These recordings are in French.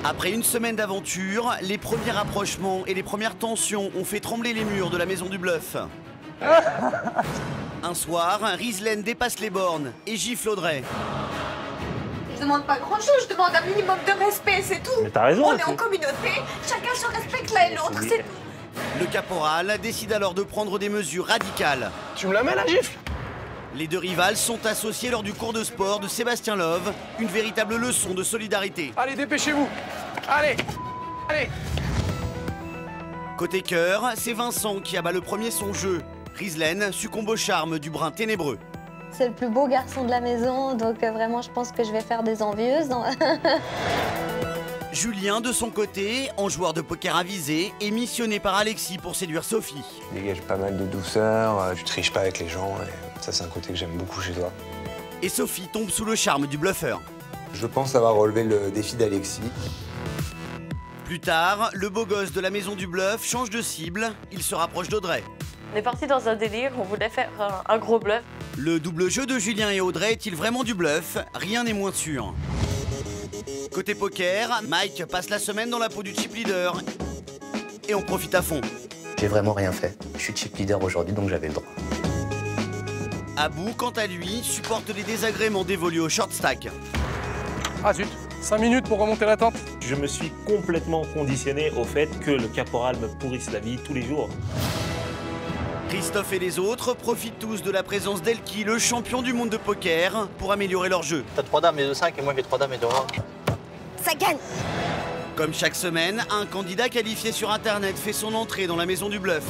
Après une semaine d'aventure, les premiers rapprochements et les premières tensions ont fait trembler les murs de la maison du bluff. Un soir, Rizlen dépasse les bornes et gifle Audrey. Je demande pas grand chose, je demande un minimum de respect, c'est tout. Mais t'as raison. On est en communauté, chacun se respecte l'un et l'autre, c'est tout. Le caporal décide alors de prendre des mesures radicales. Tu me la mets la gifle? Les deux rivales sont associés lors du cours de sport de Sébastien Love, une véritable leçon de solidarité. Allez, dépêchez-vous. Allez, allez. Côté cœur, c'est Vincent qui abat le premier son jeu. Rizlen succombe au charme du brin ténébreux. C'est le plus beau garçon de la maison, donc vraiment je pense que je vais faire des envieuses. Julien, de son côté, en joueur de poker avisé, est missionné par Alexis pour séduire Sophie. Tu dégages pas mal de douceur, tu triches pas avec les gens, et ça c'est un côté que j'aime beaucoup chez toi. Et Sophie tombe sous le charme du bluffeur. Je pense avoir relevé le défi d'Alexis. Plus tard, le beau gosse de la maison du bluff change de cible, il se rapproche d'Audrey. On est parti dans un délire, on voulait faire un gros bluff. Le double jeu de Julien et Audrey est-il vraiment du bluff? Rien n'est moins sûr. Côté poker, Mike passe la semaine dans la peau du chip leader et on profite à fond. J'ai vraiment rien fait. Je suis chip leader aujourd'hui, donc j'avais le droit. Abou, quant à lui, supporte les désagréments dévolus au short stack. Ah zut, 5 minutes pour remonter la tente. Je me suis complètement conditionné au fait que le caporal me pourrisse la vie tous les jours. Christophe et les autres profitent tous de la présence d'Elki, le champion du monde de poker, pour améliorer leur jeu. T'as 3 dames et 2 5 et moi j'ai 3 dames et 2 rois. Ça gagne. Comme chaque semaine, un candidat qualifié sur Internet fait son entrée dans la maison du bluff.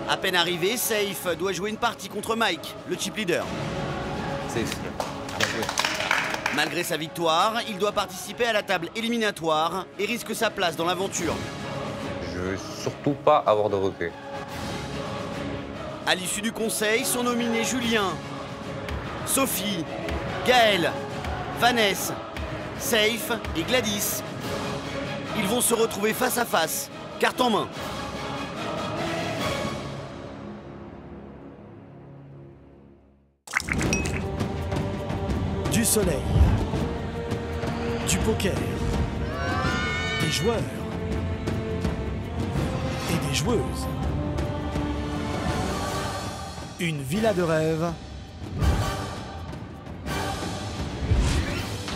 À peine arrivé, Safe doit jouer une partie contre Mike, le chip leader. Safe, bien joué. Malgré sa victoire, il doit participer à la table éliminatoire et risque sa place dans l'aventure. Je veux surtout pas avoir de regrets. À l'issue du conseil, sont nominés Julien, Sophie, Gaël, Vanessa, Safe et Gladys. Ils vont se retrouver face à face, carte en main. Du soleil, du poker, des joueurs et des joueuses. Une villa de rêve.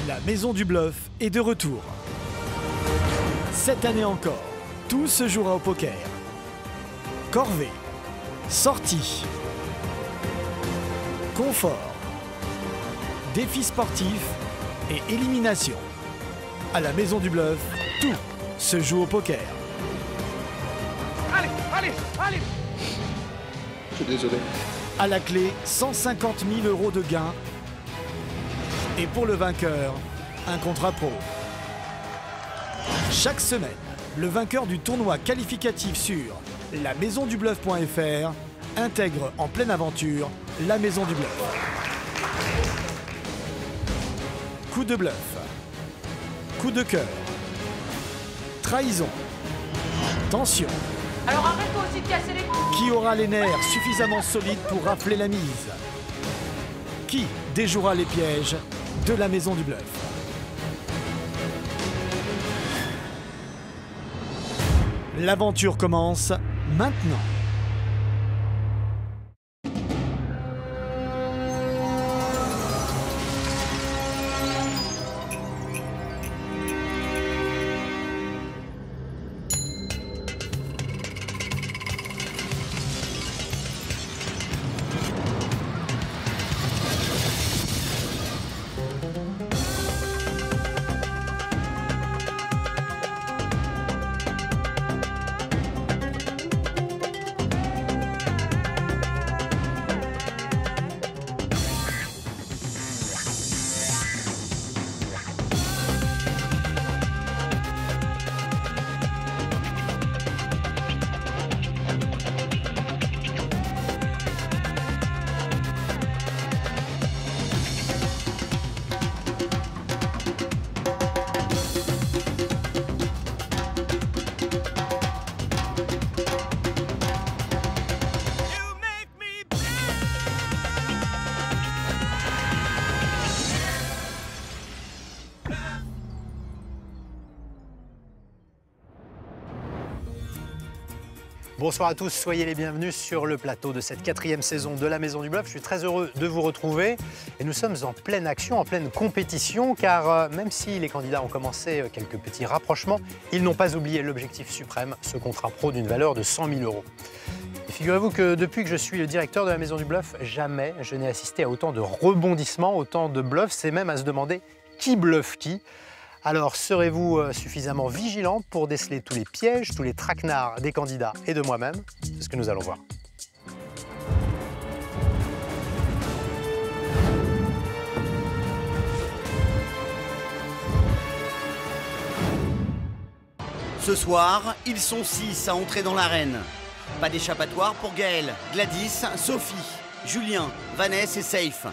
La maison du bluff est de retour. Cette année encore, tout se jouera au poker. Corvée, sortie, confort, défis sportifs et élimination. À la maison du bluff, tout se joue au poker. Allez, allez, allez. Je suis désolé. À la clé, 150 000 € de gains. Et pour le vainqueur, un contrat pro. Chaque semaine, le vainqueur du tournoi qualificatif sur lamaisondubluff.fr intègre en pleine aventure la maison du bluff. Coup de bluff, coup de cœur, trahison, tension. Alors arrête-toi aussi de casser les couilles. Qui aura les nerfs suffisamment solides pour rafler la mise? Qui déjouera les pièges de la maison du bluff? L'aventure commence maintenant. Bonsoir à tous, soyez les bienvenus sur le plateau de cette 4e saison de la Maison du Bluff. Je suis très heureux de vous retrouver et nous sommes en pleine action, en pleine compétition car même si les candidats ont commencé quelques petits rapprochements, ils n'ont pas oublié l'objectif suprême, ce contrat pro d'une valeur de 100 000 €. Et figurez-vous que depuis que je suis le directeur de la Maison du Bluff, jamais je n'ai assisté à autant de rebondissements, autant de bluffs, c'est même à se demander qui bluffe qui. Alors, serez-vous suffisamment vigilant pour déceler tous les pièges, tous les traquenards des candidats et de moi-même? C'est ce que nous allons voir. Ce soir, ils sont 6 à entrer dans l'arène. Pas d'échappatoire pour Gaël, Gladys, Sophie, Julien, Vanessa et Safe.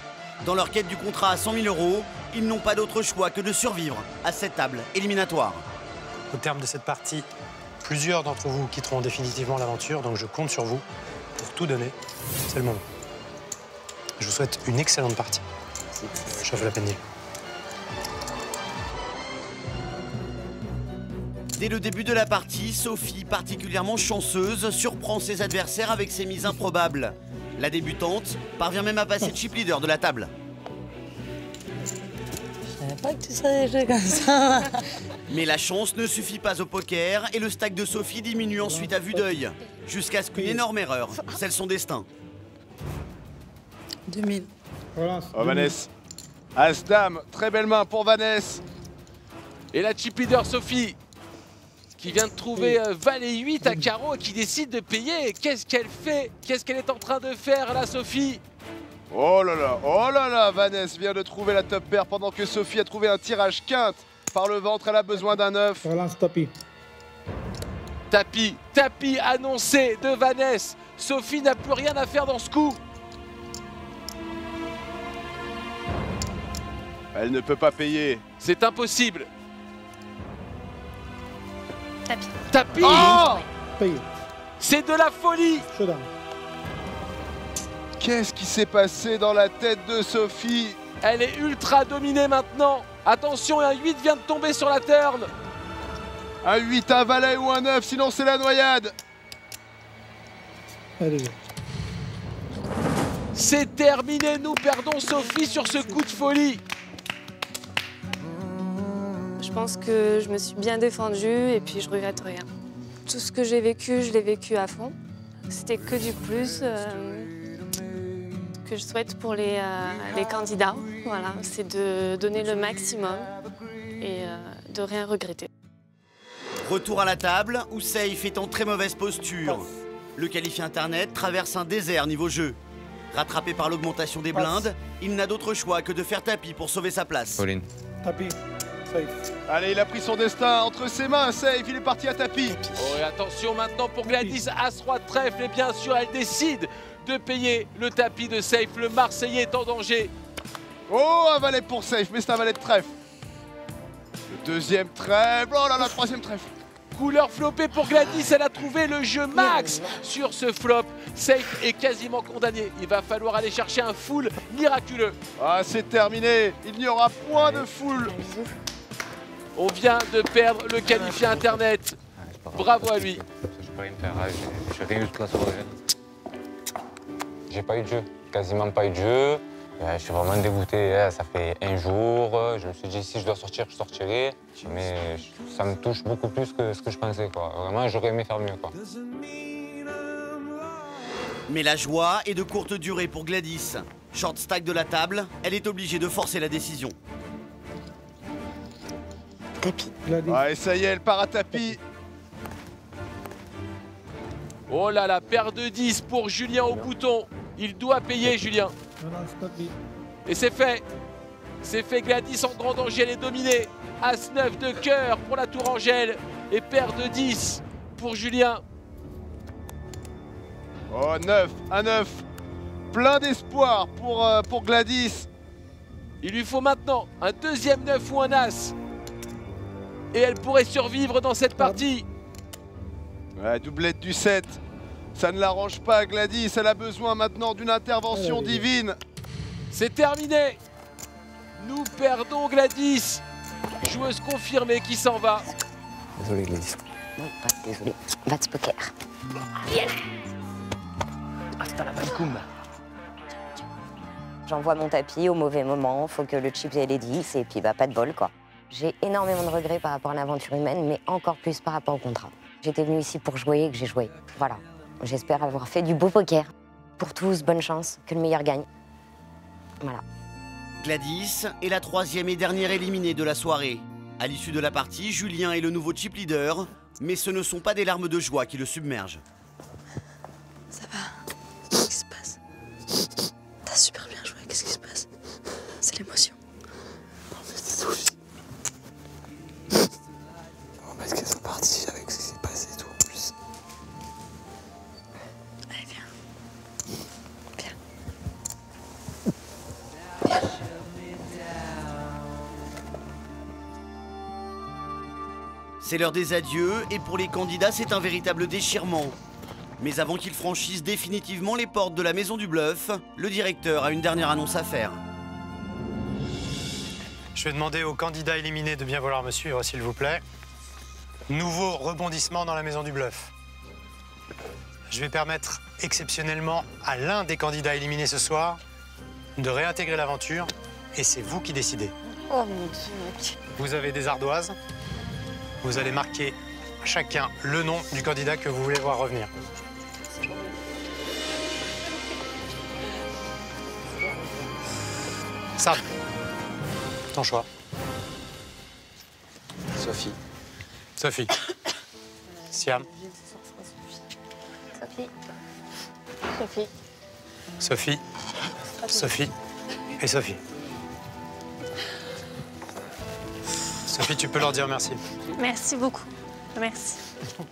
Dans leur quête du contrat à 100 000 €, ils n'ont pas d'autre choix que de survivre à cette table éliminatoire. Au terme de cette partie, plusieurs d'entre vous quitteront définitivement l'aventure, donc je compte sur vous pour tout donner. C'est le moment. Je vous souhaite une excellente partie. Chauffe la pénile. Dès le début de la partie, Sophie, particulièrement chanceuse, surprend ses adversaires avec ses mises improbables. La débutante parvient même à passer chip leader de la table. Je savais pas que tu savais jouer comme ça. Mais la chance ne suffit pas au poker et le stack de Sophie diminue ensuite à vue d'œil. Jusqu'à ce qu'une énorme erreur scelle son destin. 2000. Oh Vanessa. As-Dame, très belle main pour Vanessa. Et la chip leader Sophie qui vient de trouver Valet 8 à carreau et qui décide de payer. Qu'est-ce qu'elle fait? Qu'est-ce qu'elle est en train de faire là, Sophie? Oh là là, Vanessa vient de trouver la top paire pendant que Sophie a trouvé un tirage quinte. Par le ventre, elle a besoin d'un 9. Relance tapis. Tapis annoncé de Vanessa. Sophie n'a plus rien à faire dans ce coup. Elle ne peut pas payer. C'est impossible. Tapis. Oh, Paye. C'est de la folie. Showdown. qu'est-ce qui s'est passé dans la tête de Sophie? Elle est ultra dominée maintenant. Attention, un 8 vient de tomber sur la turn. Un 8, un valet ou un 9, sinon c'est la noyade. Allez. C'est terminé, nous perdons Sophie sur ce coup de folie. Je pense que je me suis bien défendue et puis je regrette rien. Tout ce que j'ai vécu, je l'ai vécu à fond. C'était que du plus que je souhaite pour les candidats. Voilà, c'est de donner le maximum et de rien regretter. Retour à la table où Safe est en très mauvaise posture. Le qualifié internet traverse un désert niveau jeu. Rattrapé par l'augmentation des blindes, il n'a d'autre choix que de faire tapis pour sauver sa place. Pauline. Tapis. Safe. Allez, il a pris son destin entre ses mains, Safe, il est parti à tapis. Oh, et attention maintenant pour Gladys, As-Roi de trèfle, et bien sûr elle décide de payer le tapis de Safe. Le Marseillais est en danger. Oh, un valet pour Safe, mais c'est un valet de trèfle. Le deuxième trèfle, oh là là, troisième trèfle. Couleur flopée pour Gladys, elle a trouvé le jeu max sur ce flop. Safe est quasiment condamné. Il va falloir aller chercher un full miraculeux. Ah, c'est terminé. Il n'y aura point de full. On vient de perdre le qualifié internet. Bravo à lui. Je peux rien faire, j'ai rien eu de la soirée. J'ai pas eu de jeu, quasiment pas eu de jeu. Je suis vraiment dégoûté, ça fait un jour. Je me suis dit si je dois sortir, je sortirai. Mais ça me touche beaucoup plus que ce que je pensais, quoi. Vraiment, j'aurais aimé faire mieux, quoi. Mais la joie est de courte durée pour Gladys. Short stack de la table, elle est obligée de forcer la décision. Tapis. Ouais, ça y est, elle part à tapis. Oh là là, paire de 10 pour Julien au bouton. Il doit payer, Julien. Relance tapis. Et c'est fait. C'est fait, Gladys en grand danger, elle est dominée. As-9 de cœur pour la Tourangelle. Et paire de 10 pour Julien. Oh, 9, un 9. Plein d'espoir pour Gladys. Il lui faut maintenant un deuxième 9 ou un As. Et elle pourrait survivre dans cette partie. Ouais, doublette du 7. Ça ne l'arrange pas, Gladys. Elle a besoin maintenant d'une intervention divine. C'est terminé. Nous perdons Gladys. Joueuse confirmée qui s'en va. Désolé, Gladys. Non, désolé. Vats poker. Hasta la balcoum. J'envoie mon tapis au mauvais moment, faut que le chip ait les 10 et puis bah pas de bol quoi. J'ai énormément de regrets par rapport à l'aventure humaine, mais encore plus par rapport au contrat. J'étais venue ici pour jouer et que j'ai joué. Voilà. J'espère avoir fait du beau poker. Pour tous, bonne chance, que le meilleur gagne. Voilà. Gladys est la troisième et dernière éliminée de la soirée. À l'issue de la partie, Julien est le nouveau chip leader, mais ce ne sont pas des larmes de joie qui le submergent. Ça va? Qu'est-ce qui se passe? T'as super bien joué, qu'est-ce qui se passe? C'est l'émotion. Non mais c'est Sophie. Non mais est-ce qu'elles sont parties avec ce qui s'est passé et tout en plus? Allez, viens. C'est l'heure des adieux et pour les candidats, c'est un véritable déchirement. Mais avant qu'ils franchissent définitivement les portes de la Maison du Bluff, le directeur a une dernière annonce à faire. Je vais demander aux candidats éliminés de bien vouloir me suivre, s'il vous plaît. Nouveau rebondissement dans la Maison du Bluff. Je vais permettre exceptionnellement à l'un des candidats éliminés ce soir de réintégrer l'aventure et c'est vous qui décidez. Oh mon Dieu. Vous avez des ardoises. Vous allez marquer chacun le nom du candidat que vous voulez voir revenir. Sam, ton choix. Sophie. Sophie. Siam. Sophie. Sophie. Sophie. Sophie. Et Sophie. Sophie, tu peux leur dire merci. Merci beaucoup. Merci.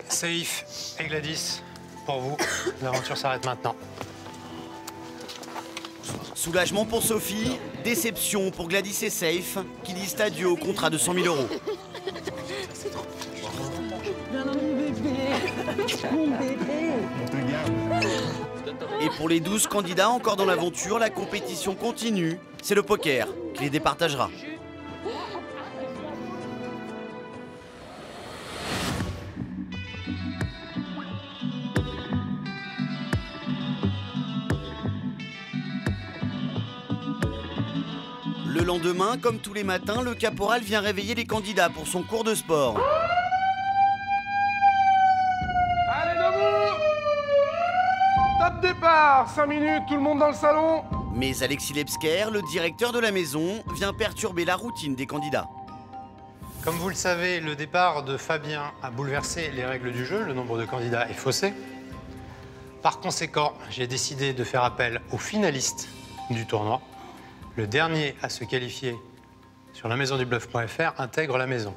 Safe et Gladys, pour vous, l'aventure s'arrête maintenant. Soulagement pour Sophie, déception pour Gladys et Safe, qui disent adieu au contrat de 100 000 €. Et pour les 12 candidats encore dans l'aventure, la compétition continue. C'est le poker qui les départagera. Le lendemain, comme tous les matins, le caporal vient réveiller les candidats pour son cours de sport. Allez, debout! Top départ, 5 minutes, tout le monde dans le salon. Mais Alexis Lebsker, le directeur de la maison, vient perturber la routine des candidats. Comme vous le savez, le départ de Fabien a bouleversé les règles du jeu. Le nombre de candidats est faussé. Par conséquent, j'ai décidé de faire appel aux finalistes du tournoi. Le dernier à se qualifier sur la maisondubluff.fr intègre la maison.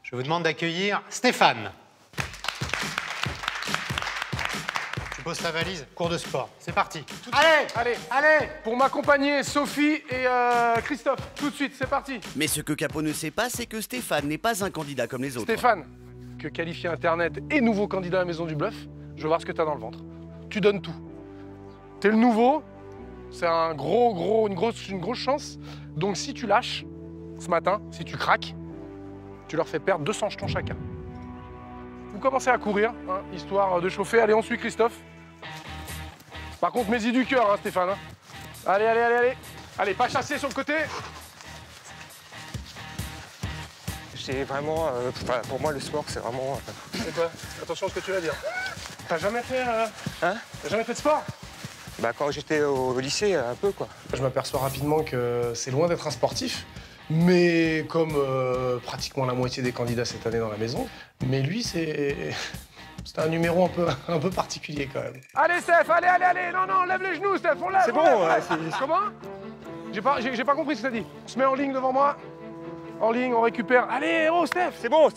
Je vous demande d'accueillir Stéphane. Tu poses ta valise, cours de sport. C'est parti. Allez, pour m'accompagner, Sophie et Christophe, tout de suite, c'est parti. Mais ce que Capo ne sait pas, c'est que Stéphane n'est pas un candidat comme les autres. Stéphane, que qualifié Internet et nouveau candidat à la Maison du Bluff, je veux voir ce que t'as dans le ventre. Tu donnes tout. T'es le nouveau, c'est une grosse chance. Donc si tu lâches, ce matin, si tu craques, tu leur fais perdre 200 jetons chacun. Vous commencez à courir, hein, histoire de chauffer. Allez, on suit Christophe. Par contre, mets-y du cœur, hein, Stéphane. Hein. Allez. Allez, pas chasser sur le côté. C'est vraiment... pour moi, le sport, c'est vraiment... C'est quoi? Attention à ce que tu vas dire. T'as jamais fait... Hein? T'as jamais fait de sport? Bah, quand j'étais au lycée, un peu, quoi. Je m'aperçois rapidement que c'est loin d'être un sportif, mais comme pratiquement la moitié des candidats cette année dans la maison, mais lui, c'est un numéro un peu particulier, quand même. Allez, Steph, allez. Non, lève les genoux, Steph, on lève. C'est bon, Comment? J'ai pas compris ce que t'as dit. On se met en ligne devant moi. En ligne, on récupère. Allez, oh, Steph. C'est bon.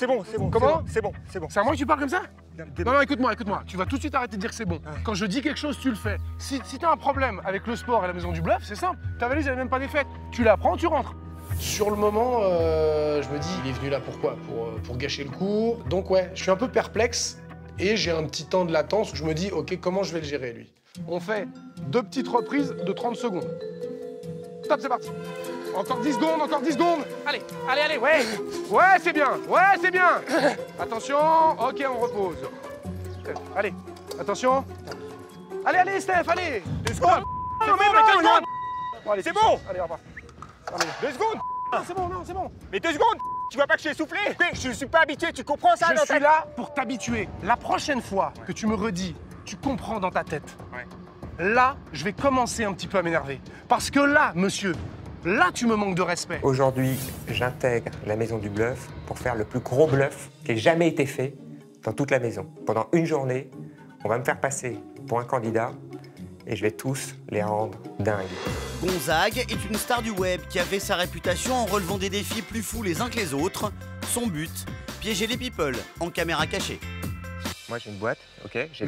Comment? C'est bon. C'est à moi que tu parles comme ça? Non, écoute-moi. Tu vas tout de suite arrêter de dire que c'est bon. Ouais. Quand je dis quelque chose, tu le fais. Si t'as un problème avec le sport et la Maison du Bluff, c'est simple. Ta valise, elle n'est même pas défaite. Tu la prends, tu rentres. Sur le moment, je me dis, il est venu là pourquoi? Pour gâcher le cours. Donc ouais, je suis un peu perplexe et j'ai un petit temps de latence où je me dis, ok, comment je vais le gérer, lui? On fait 2 petites reprises de 30 secondes. Stop, c'est parti. Encore 10 secondes, encore 10 secondes. Allez, allez, allez, ouais. Ouais, c'est bien, Attention, ok, on repose. Steph, allez, attention. Allez, allez, Steph, allez. 2 secondes. Non, mais non, c'est bon. Allez, on va. 2 secondes. C'est bon, non, c'est bon. Mais 2 secondes. Tu vois pas que je suis essoufflé? Je suis pas habitué, tu comprends ça? Je suis là pour t'habituer. La prochaine fois que tu me redis, tu comprends dans ta tête. Là, je vais commencer un petit peu à m'énerver. Parce que là, monsieur, là, tu me manques de respect. Aujourd'hui, j'intègre la maison du bluff pour faire le plus gros bluff qui ait jamais été fait dans toute la maison. Pendant une journée, on va me faire passer pour un candidat et je vais tous les rendre dingues. Gonzague est une star du web qui avait sa réputation en relevant des défis plus fous les uns que les autres. Son but, piéger les people en caméra cachée. Moi, j'ai une boîte, ok? J'ai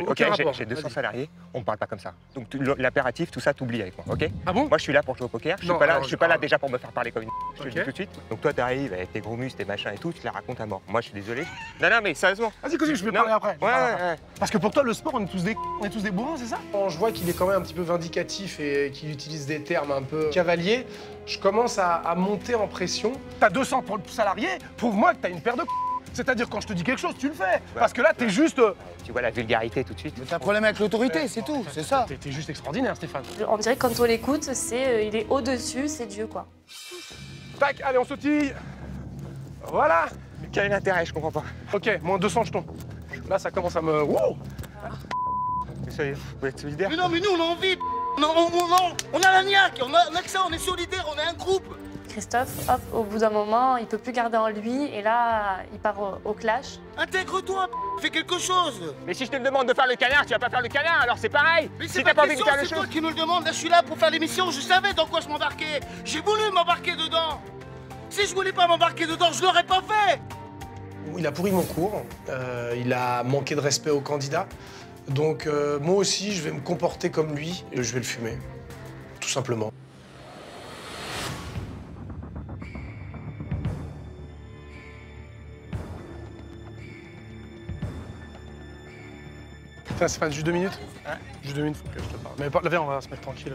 aucun rapport. 200 salariés, on me parle pas comme ça. Donc, l'impératif, tout ça, t'oublies avec moi, ok? Ah bon? Moi, je suis là pour jouer au poker. Je suis pas là déjà pour me faire parler comme une. Je te le dis tout de suite. Donc, toi, t'arrives avec tes gros muscles, tes machins et tout, tu te la racontes à mort. Moi, je suis désolé. Non, mais sérieusement. Vas-y, Cosy, je vais parler après. Ouais. Parce que pour toi, le sport, on est tous des bourrins, c'est ça? Quand je vois qu'il est quand même un petit peu vindicatif et qu'il utilise des termes un peu cavaliers, je commence à monter en pression. T'as 200 salariés, prouve-moi que t'as une paire de. C'est-à-dire, quand je te dis quelque chose, tu le fais. Parce que là, t'es juste. Tu vois la vulgarité tout de suite. T'as un problème avec l'autorité, c'est tout, c'est ça. T'es juste extraordinaire, Stéphane. On dirait que quand on l'écoute, il est au-dessus, c'est Dieu, quoi. Tac, allez, on sautille. Voilà. Mais quel est l'intérêt, je comprends pas. Ok, moins 200 jetons. Là, ça commence à me. Wow. Mais soyez, vous pouvez être solidaire. Mais non, mais nous, on a envie. On a la niaque, on a que ça, on est solidaire, on est un groupe. Christophe, hop, au bout d'un moment, il peut plus garder en lui et là, il part au clash. Intègre-toi, fais quelque chose. Mais si je te demande de faire le canard, tu vas pas faire le canard, alors c'est pareil. Mais si c'est t'as pas envie de faire le c'est show. toi qui me le demande, là je suis là pour faire l'émission, je savais dans quoi je m'embarquais. J'ai voulu m'embarquer dedans. Si je voulais pas m'embarquer dedans, je l'aurais pas fait. Il a pourri mon cours, il a manqué de respect au candidat. Donc moi aussi, je vais me comporter comme lui et je vais le fumer. Tout simplement. Tiens, Stéphane, juste 2 minutes. Juste 2 minutes, faut que je te parle. Mais là, viens, on va se mettre tranquille.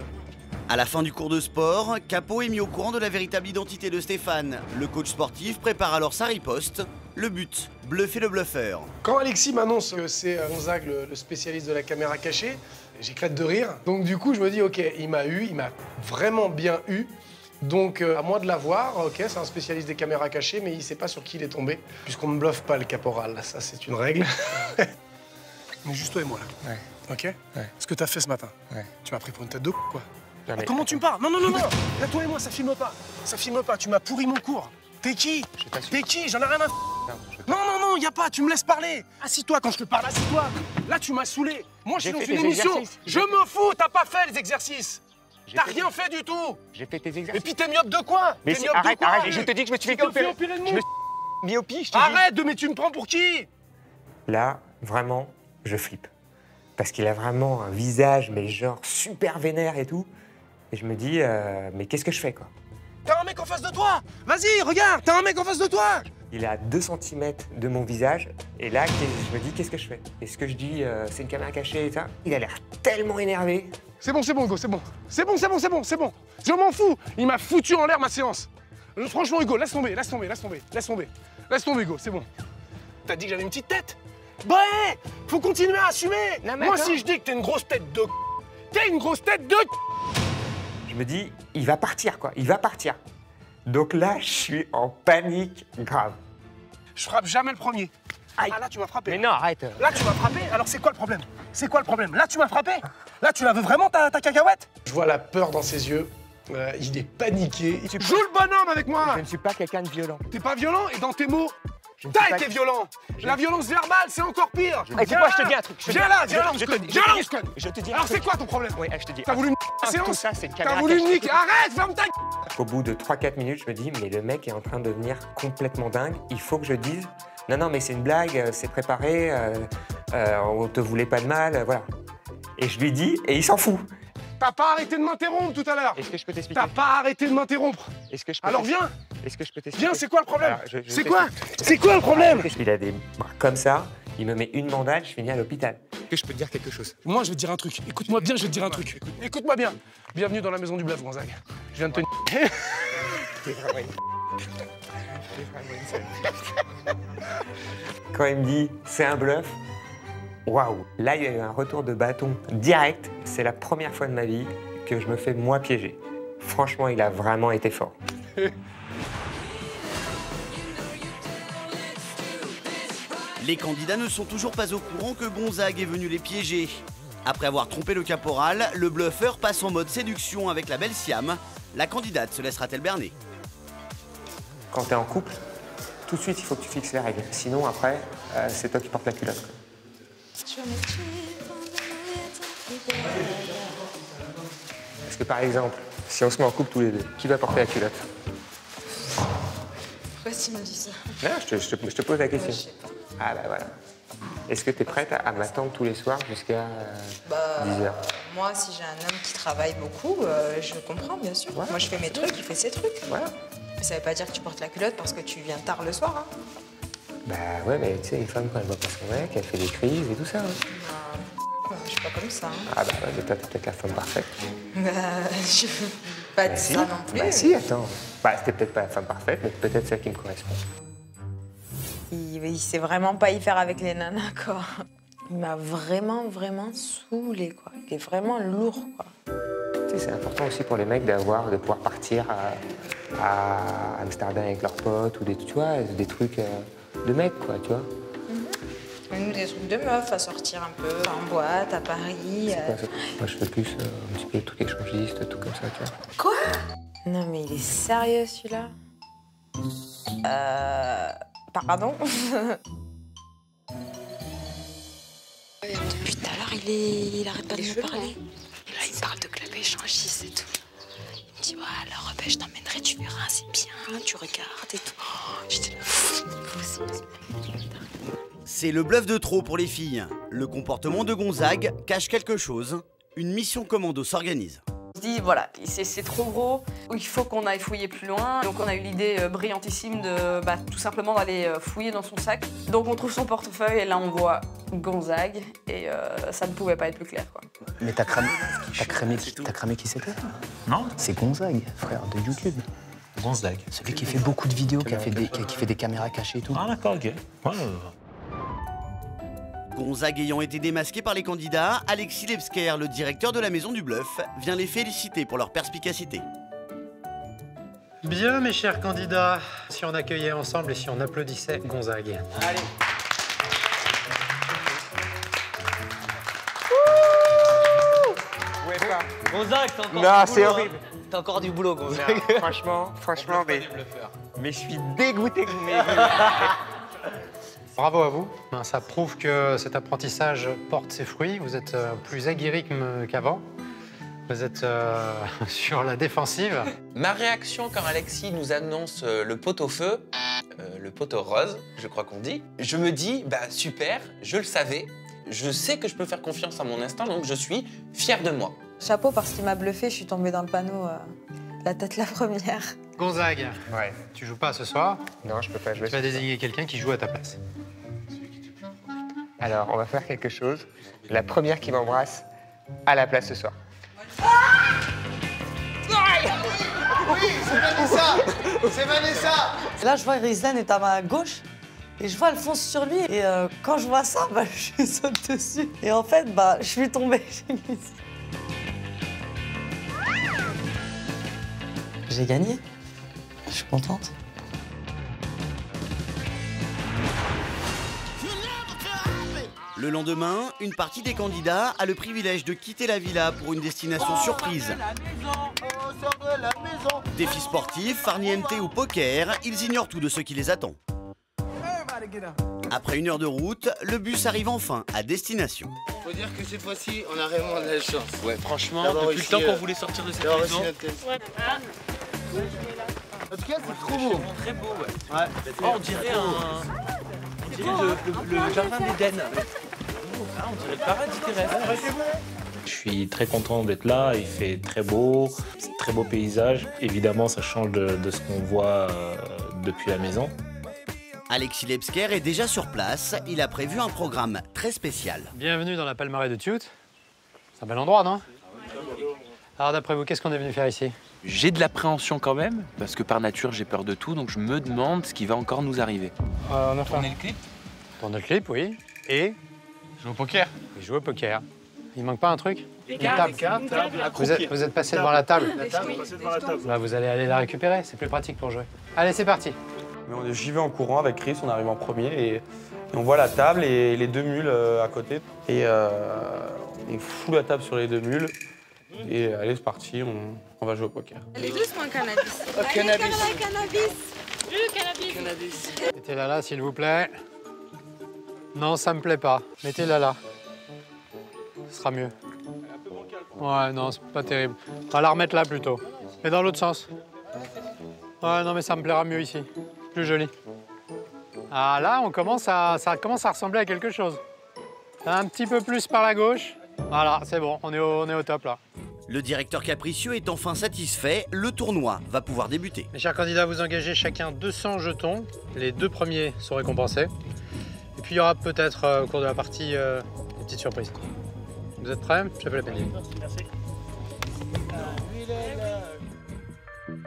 À la fin du cours de sport, Capo est mis au courant de la véritable identité de Stéphane. Le coach sportif prépare alors sa riposte. Le but, bluffer le bluffeur. Quand Alexis m'annonce que c'est Gonzague, le spécialiste de la caméra cachée, j'éclate de rire. Donc du coup, je me dis, ok, il m'a vraiment bien eu. Donc à moi de l'avoir, ok, c'est un spécialiste des caméras cachées, mais il sait pas sur qui il est tombé. Puisqu'on ne bluffe pas le caporal, ça c'est une règle. Mais juste toi et moi là. Ouais. Ok? Ouais. Ce que t'as fait ce matin. Ouais. Tu m'as pris pour une tête de quoi? Non, mais... Comment tu me parles? Non. Là, toi et moi, ça filme pas. Ça filme pas. Tu m'as pourri mon cours. T'es qui? T'es qui? J'en ai rien à Non, y a pas. Tu me laisses parler. Assis-toi quand je te parle. Assis-toi. Là, tu m'as saoulé. Moi, je suis dans une émission. Je me fous. T'as pas fait les exercices. T'as rien fait du tout. J'ai fait tes exercices. Et puis t'es myope de quoi? Mais si, arrête. Je te dis que je me suis fait opérer. Je me suis myopie, je te dis. Arrête mais tu me prends pour qui? Là, vraiment, je flippe. Parce qu'il a vraiment un visage, mais genre super vénère et tout. Et je me dis, mais qu'est-ce que je fais, quoi? T'as un mec en face de toi! Vas-y, regarde, t'as un mec en face de toi! Il est à 2 cm de mon visage. Et là, je me dis, qu'est-ce que je fais? Est-ce que je dis, c'est une caméra cachée et ça? Il a l'air tellement énervé. C'est bon, Hugo, c'est bon. C'est bon. Je m'en fous. Il m'a foutu en l'air ma séance. Franchement, Hugo, laisse tomber, Hugo, c'est bon. T'as dit que j'avais une petite tête? Ouais! Faut continuer à assumer! Moi, si je dis que t'es une grosse tête de... T'es une grosse tête de... Je me dis, il va partir, quoi. Il va partir. Donc là, je suis en panique grave. Je frappe jamais le premier. Aïe. Ah, là, tu m'as frappé. Mais non, arrête. Là, tu m'as frappé. Alors, c'est quoi le problème? Là, tu m'as frappé. Là, tu la veux vraiment, ta cacahuète? Je vois la peur dans ses yeux. Il est paniqué. Joue le bonhomme avec moi! Je ne suis pas quelqu'un de violent. T'es pas violent et dans tes mots, t'as été violent! La violence verbale, c'est encore pire! Écoute, moi, je te dis un truc. Viens là, on Je te dis Alors, c'est quoi ton problème? Oui, je te dis. T'as voulu tout ça, c'est une caméra T'as voulu cachée. niquer. Arrête, ferme ta Au bout de 3-4 minutes, je me dis, mais le mec est en train de devenir complètement dingue. Il faut que je dise, non, mais c'est une blague, c'est préparé, on te voulait pas de mal, voilà. Et je lui dis, et il s'en fout. T'as pas arrêté de m'interrompre tout à l'heure. Est-ce que je peux t'expliquer? T'as pas arrêté de m'interrompre. Est-ce que je peux Alors viens. Est-ce que je peux t'expliquer? Viens, c'est quoi le problème? Alors, C'est quoi le problème? Il a des bras comme ça, il me met une bandage, je finis à l'hôpital. Est-ce que je peux te dire quelque chose? Moi, je vais te dire un truc. Écoute-moi bien, je vais te dire un truc. Écoute-moi bien. Bienvenue dans la maison du bluff, Gonzague. Je viens de te T'es vraiment une... Quand il me dit c'est un bluff, waouh! Là, il y a eu un retour de bâton direct. C'est la première fois de ma vie que je me fais moi piéger. Franchement, il a vraiment été fort. Les candidats ne sont toujours pas au courant que Gonzague est venu les piéger. Après avoir trompé le caporal, le bluffeur passe en mode séduction avec la belle Siam. La candidate se laissera-t-elle berner? Quand t'es en couple, tout de suite, il faut que tu fixes les règles. Sinon, après, c'est toi qui portes la culotte. Parce que par exemple, si on se met en couple tous les deux, qui va porter la culotte? Pourquoi tu me dis ça? Non, je te pose la question. Ah bah voilà. Est-ce que tu es prête à m'attendre tous les soirs jusqu'à 10h? Moi, si j'ai un homme qui travaille beaucoup, je comprends, bien sûr. Ouais. Moi, je fais mes trucs, il fait ses trucs. Voilà. Mais ça veut pas dire que tu portes la culotte parce que tu viens tard le soir. Hein. Bah ouais, mais tu sais, une femme, quand elle voit pas son mec, elle fait des crises et tout ça. Hein. Je suis pas comme ça. Hein. Ah bah ouais, mais toi, t'es peut-être la femme parfaite. Bah, je veux pas dire ça non plus. Bah si, attends. Bah, c'était peut-être pas la femme parfaite, mais peut-être celle qui me correspond. Il sait vraiment pas y faire avec les nanas, quoi. Il m'a vraiment saoulée, quoi. Il est vraiment lourd, quoi. Tu sais, c'est important aussi pour les mecs de pouvoir partir à Amsterdam avec leurs potes ou des, tu vois, des trucs de mecs, quoi, tu vois. Et nous, des trucs de meufs, à sortir un peu en boîte, à Paris. Moi, je fais plus un petit peu de trucs échangistes, tout comme ça, tu vois. Quoi? Non, mais il est sérieux, celui-là? Pardon? Depuis tout à l'heure, il arrête pas de me parler. Et là, il me parle de club échangiste et tout. Il me dit, ouais, alors je t'emmènerai, tu verras, c'est bien, tu regardes et tout. J'étais là, C'est le bluff de trop pour les filles. Le comportement de Gonzague cache quelque chose. Une mission commando s'organise. On se dit, voilà, c'est trop gros, il faut qu'on aille fouiller plus loin. Donc on a eu l'idée brillantissime de tout simplement d'aller fouiller dans son sac. Donc on trouve son portefeuille et là on voit Gonzague et ça ne pouvait pas être plus clair, quoi. Mais t'as cramé qui c'était? Non. C'est Gonzague, frère de YouTube. Gonzague. Celui qui fait beaucoup de vidéos, qui fait des caméras cachées et tout. Ah d'accord, ok. Ouais. Gonzague ayant été démasqué par les candidats, Alexis Lebsker, le directeur de la Maison du Bluff, vient les féliciter pour leur perspicacité. Bien, mes chers candidats, si on accueillait ensemble et si on applaudissait Gonzague. Allez. Gonzague, t'as encore non, du boulot. c'est horrible. T'as encore du boulot, Gonzague. Franchement, mais je suis dégoûté que vous m'ayez vu. Bravo à vous. Ça prouve que cet apprentissage porte ses fruits. Vous êtes plus aguerri qu'avant. Vous êtes sur la défensive. Ma réaction quand Alexis nous annonce le pot-au-feu, le pot-au-rose, je crois qu'on dit, je me dis, bah super, je le savais, je sais que je peux faire confiance à mon instinct, donc je suis fier de moi. Chapeau, parce qu'il m'a bluffé, je suis tombée dans le panneau, la tête la première. Gonzague, ouais. Tu joues pas ce soir? Non, je peux pas jouer. Tu vas désigner quelqu'un qui joue à ta place. Alors, on va faire quelque chose. La première qui m'embrasse à la place ce soir. Oui, c'est Vanessa! C'est Vanessa! Là, je vois Rizlan est à ma gauche et je vois Alphonse sur lui. Et quand je vois ça, je saute dessus. Et en fait, je suis tombée. J'ai gagné. Je suis contente. Le lendemain, une partie des candidats a le privilège de quitter la villa pour une destination surprise. Défis sportifs, farniente ou poker, ils ignorent tout de ce qui les attend. Après 1 heure de route, le bus arrive enfin à destination. Faut dire que cette fois-ci, on a vraiment de la chance. Ouais, franchement, depuis le temps qu'on voulait sortir de cette maison. En tout cas, c'est trop beau. Très beau, ouais. Oh, on dirait le jardin d'Éden. Ah, on dirait le paradis terrestre. Je suis très content d'être là, il fait très beau, c'est un très beau paysage. Évidemment, ça change de ce qu'on voit depuis la maison. Alexis Lebsker est déjà sur place, il a prévu un programme très spécial. Bienvenue dans la Palmeraie de Tute. C'est un bel endroit, non? Alors d'après vous, qu'est-ce qu'on est venu faire ici? J'ai de l'appréhension quand même, parce que par nature j'ai peur de tout, donc je me demande ce qui va encore nous arriver. On a tourné le clip? Tourne le clip, oui. Et joue au poker. Il joue au poker. Il manque pas un truc? Les table. cartes, Vous êtes passé devant la table. Bah, vous allez aller la récupérer, c'est plus pratique pour jouer. Allez, c'est parti. J'y vais en courant avec Chris, on arrive en premier et on voit la table et les deux mules à côté. Et on fout la table sur les deux mules. Et allez, c'est parti, on va jouer au poker. Allez doucement, cannabis. Cannabis. Mettez-la là, s'il vous plaît. Non, ça me plaît pas. Mettez-la là. Ce sera mieux. Ouais, non, c'est pas terrible. On va la remettre là plutôt. Mais dans l'autre sens. Ouais, non, mais ça me plaira mieux ici. Plus joli. Ah, là, ça commence à ressembler à quelque chose. Un petit peu plus par la gauche. Voilà, c'est bon, on est au top là. Le directeur capricieux est enfin satisfait, le tournoi va pouvoir débuter. Mes chers candidats, vous engagez chacun 200 jetons. Les 2 premiers sont récompensés. Et puis il y aura peut-être au cours de la partie des petites surprises. Vous êtes prêts? J'appelle la pendule. Merci.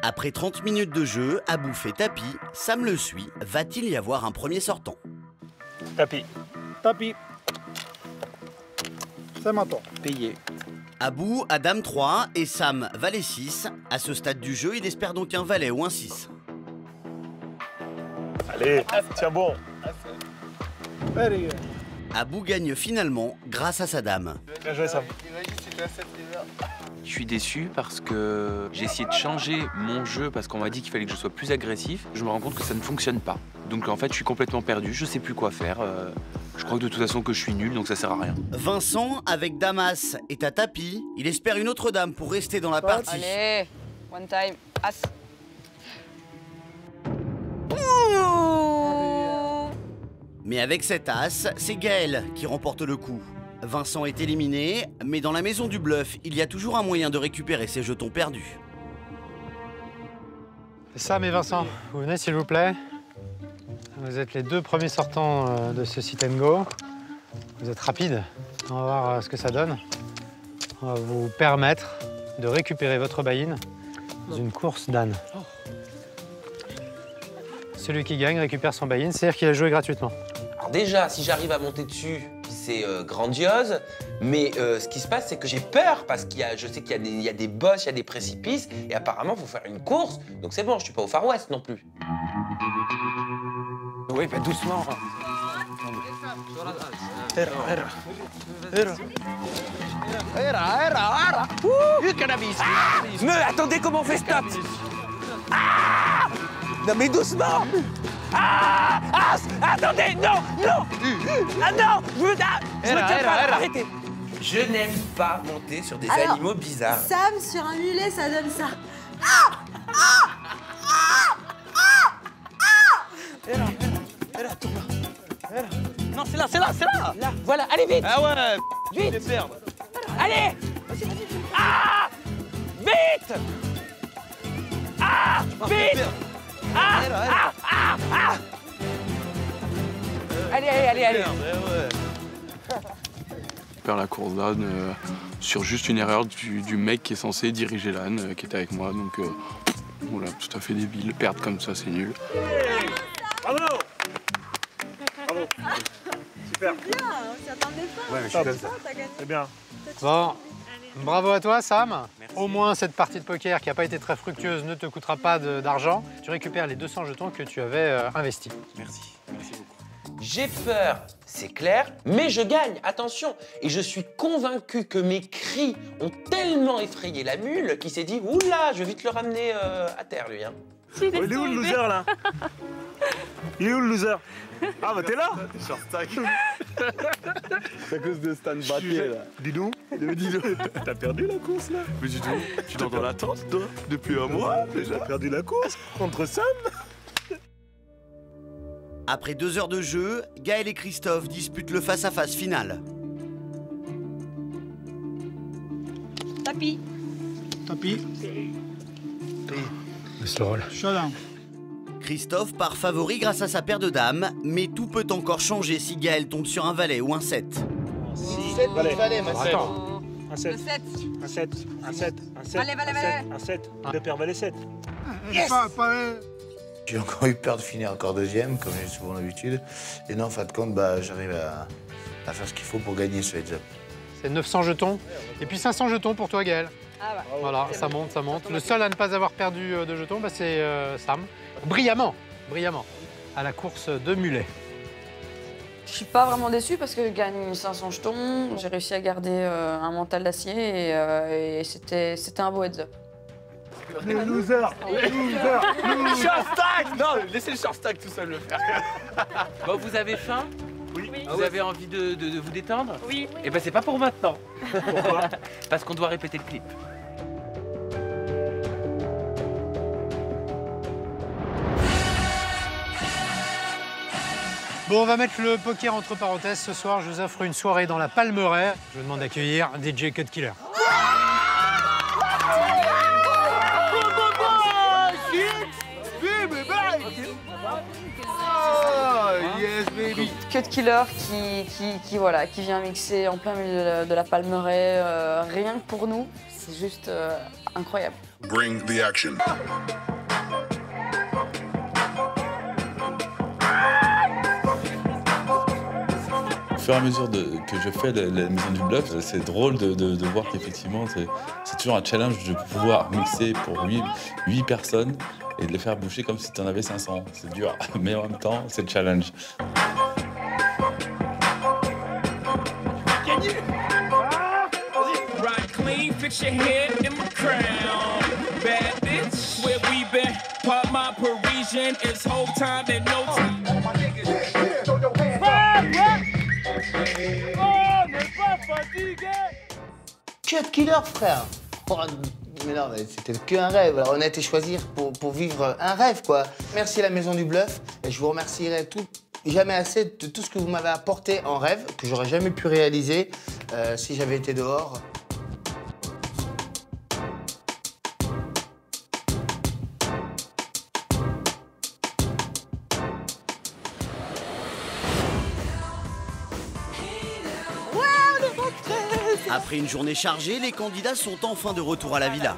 Après 30 minutes de jeu, à bouffer tapis, Sam le suit. Va-t-il y avoir un premier sortant? Tapis. Tapis. C'est maintenant. Payé. Abou a Dame 3 et Sam Valet 6. À ce stade du jeu, il espère donc un Valet ou un 6. Allez, tiens bon. Abou gagne finalement grâce à sa Dame. Bien joué, Sam. Je suis déçu parce que j'ai essayé de changer mon jeu parce qu'on m'a dit qu'il fallait que je sois plus agressif. Je me rends compte que ça ne fonctionne pas. Donc en fait, je suis complètement perdu, je sais plus quoi faire. Je crois que de toute façon que je suis nul, donc ça sert à rien. Vincent, avec Damas, est à tapis. Il espère une autre dame pour rester dans la partie. Allez, one time, as. Mais avec cet as, c'est Gaël qui remporte le coup. Vincent est éliminé, mais dans la maison du bluff, il y a toujours un moyen de récupérer ses jetons perdus. Sam et Vincent, vous venez s'il vous plaît. Vous êtes les 2 premiers sortants de ce sit and go. Vous êtes rapides. On va voir ce que ça donne. On va vous permettre de récupérer votre buy-in dans une course d'âne. Celui qui gagne récupère son buy-in, c'est-à-dire qu'il a joué gratuitement. Alors déjà, si j'arrive à monter dessus, c'est grandiose. Mais ce qui se passe, c'est que j'ai peur parce je sais qu'il y a des bosses, il y a des précipices. Et apparemment, il faut faire une course. Donc c'est bon, je suis pas au Far West non plus. Oui, bah doucement. Mais attendez, comment on fait stop? Ah! Non mais doucement! Ah! Ah! Attendez, non! Non! Ah non! Je me tiens pas, arrêtez! Je n'aime pas monter sur des animaux bizarres. Sam, sur un mulet, ça donne ça. Ah! Ah! Ah! Ah! Ah! Tourne là. Non, c'est là, c'est là, c'est là! Là, voilà, allez vite! Ah ouais! Vite! Je vais perdre. Allez! Ah! Vite! Ah! Vite! Ah! Ah! Ah! Ah! Allez, allez, allez, allez! Je perds la course d'âne sur juste une erreur du mec qui est censé diriger l'âne qui était avec moi. Donc voilà, tout à fait débile. Perdre comme ça, c'est nul. Bravo! Bravo! Super! Bien, on s'y attendait pas. Ouais, mais je suis comme ça. C'est bien. Bon, bravo à toi Sam. Merci. Au moins cette partie de poker qui n'a pas été très fructueuse ne te coûtera pas d'argent. Tu récupères les 200 jetons que tu avais investis. Merci, merci beaucoup. J'ai peur, c'est clair, mais je gagne, attention. Et je suis convaincu que mes cris ont tellement effrayé la mule qu'il s'est dit « Oula, je vais vite le ramener à terre, lui. Hein. » Il est où le loser, là? Il est où le loser? Ah bah t'es là. T'es sur stack. C'est à cause de Stan Battier, là. Dis donc, t'as perdu la course, là? Mais dis donc, tu dors dans la tente, toi? Depuis un mois, déjà? T'as perdu la course contre Sam? Après 2 heures de jeu, Gaël et Christophe disputent le face-à-face final. Tapis. Tapis. Laisse le rôle. Christophe part favori grâce à sa paire de dames, mais tout peut encore changer si Gaël tombe sur un valet ou un 7. 7 valet, ma sœur. Un 7. Un 7. Un 7. Un 7. Allez, Un 7. Deux paires valait 7. Yes. J'ai encore eu peur de finir encore deuxième, comme j'ai souvent l'habitude. Et non, en fin de compte, j'arrive à faire ce qu'il faut pour gagner ce heads-up. C'est 900 jetons. Et puis 500 jetons pour toi, Gaël. Ah bah. Voilà, ça monte, ça monte. Le seul à ne pas avoir perdu de jetons, c'est Sam. Brillamment, à la course de mulet. Je suis pas vraiment déçue parce que je gagne 500 jetons. J'ai réussi à garder un mental d'acier et c'était un beau heads-up. Les losers. Short-stack. Non, laissez le short-stack tout seul le faire. Bon, vous avez faim? Oui. Vous avez envie de vous détendre? Oui. Eh ben c'est pas pour maintenant. Pourquoi? Parce qu'on doit répéter le clip. Bon, on va mettre le poker entre parenthèses. Ce soir, je vous offre une soirée dans la Palmeraie. Je vous demande d'accueillir DJ Cut Killer. Yes, baby. Cut Killer qui vient mixer en plein milieu de la Palmeraie, rien que pour nous, c'est juste incroyable. Bring the action. Au fur et à mesure que je fais la Maison du Bluff, c'est drôle de voir qu'effectivement, c'est toujours un challenge de pouvoir mixer pour 8 personnes et de les faire bouger comme si tu en avais 500. C'est dur, mais en même temps, c'est le challenge. Cut Killer, frère. Oh, mais non, mais c'était qu'un rêve. Alors, on a été choisir pour vivre un rêve, quoi. Merci à la Maison du Bluff. Et je vous remercierai jamais assez de tout ce que vous m'avez apporté en rêve, que j'aurais jamais pu réaliser si j'avais été dehors. Après une journée chargée, les candidats sont enfin de retour à la villa.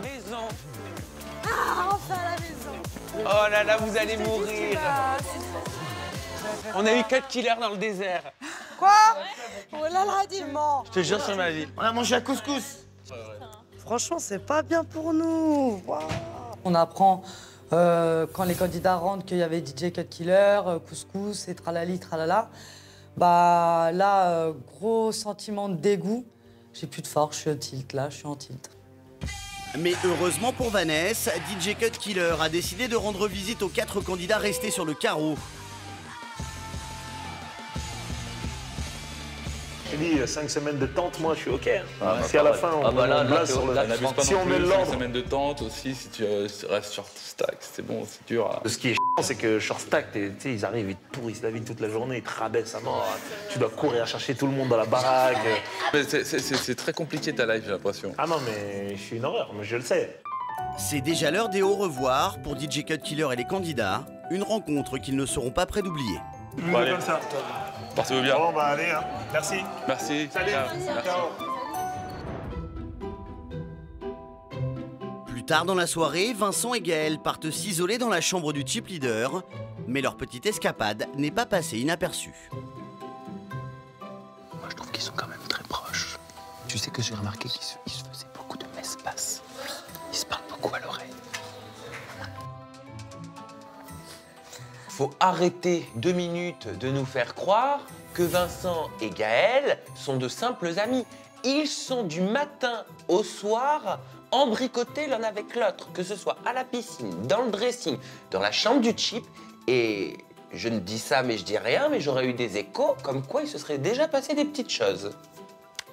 Ah, enfin à la maison. Oh là là, vous allez mourir. On a eu 4 killers dans le désert. Quoi? Oh là là, dis-moi. Je te jure sur ma vie. On a mangé un couscous. Franchement, c'est pas bien pour nous. Wow. On apprend quand les candidats rentrent qu'il y avait DJ Cut Killer, couscous et tralali, tralala. Bah là, gros sentiment de dégoût. J'ai plus de force, je suis en tilt là, je suis en tilt. Mais heureusement pour Vanessa, DJ Cut Killer a décidé de rendre visite aux 4 candidats restés sur le carreau. Je dis 5 semaines de tente, moi je suis OK. Si bah, à la fin on là, sur le... n'abuse pas si non on plus, met 5 l'ordre. semaines de tente aussi, si tu restes short stack, c'est bon, c'est dur. Ce qui est chiant, c'est que short stack, ils arrivent, ils te pourrissent la vie toute la journée, ils te rabaissent à mort. Tu dois courir à chercher tout le monde dans la baraque. C'est très compliqué ta life, j'ai l'impression. Ah non, mais je suis une horreur, mais je le sais. C'est déjà l'heure des au revoir pour DJ Cut Killer et les candidats. Une rencontre qu'ils ne seront pas prêts d'oublier. Bon, allez, comme ça. Portez-vous bien. Bon, bah allez, hein. Merci. Merci. Salut. Merci. Plus tard dans la soirée, Vincent et Gaël partent s'isoler dans la chambre du chip leader, mais leur petite escapade n'est pas passée inaperçue. Moi, je trouve qu'ils sont quand même très proches. Tu sais que j'ai remarqué qu'ils se faisaient beaucoup de messe-passe. Ils se parlent beaucoup à l'oreille. Faut arrêter 2 minutes de nous faire croire que Vincent et Gaël sont de simples amis. Ils sont du matin au soir embricotés l'un avec l'autre, que ce soit à la piscine, dans le dressing, dans la chambre du chip. Et je ne dis ça, mais je dis rien, mais j'aurais eu des échos comme quoi il se serait déjà passé des petites choses.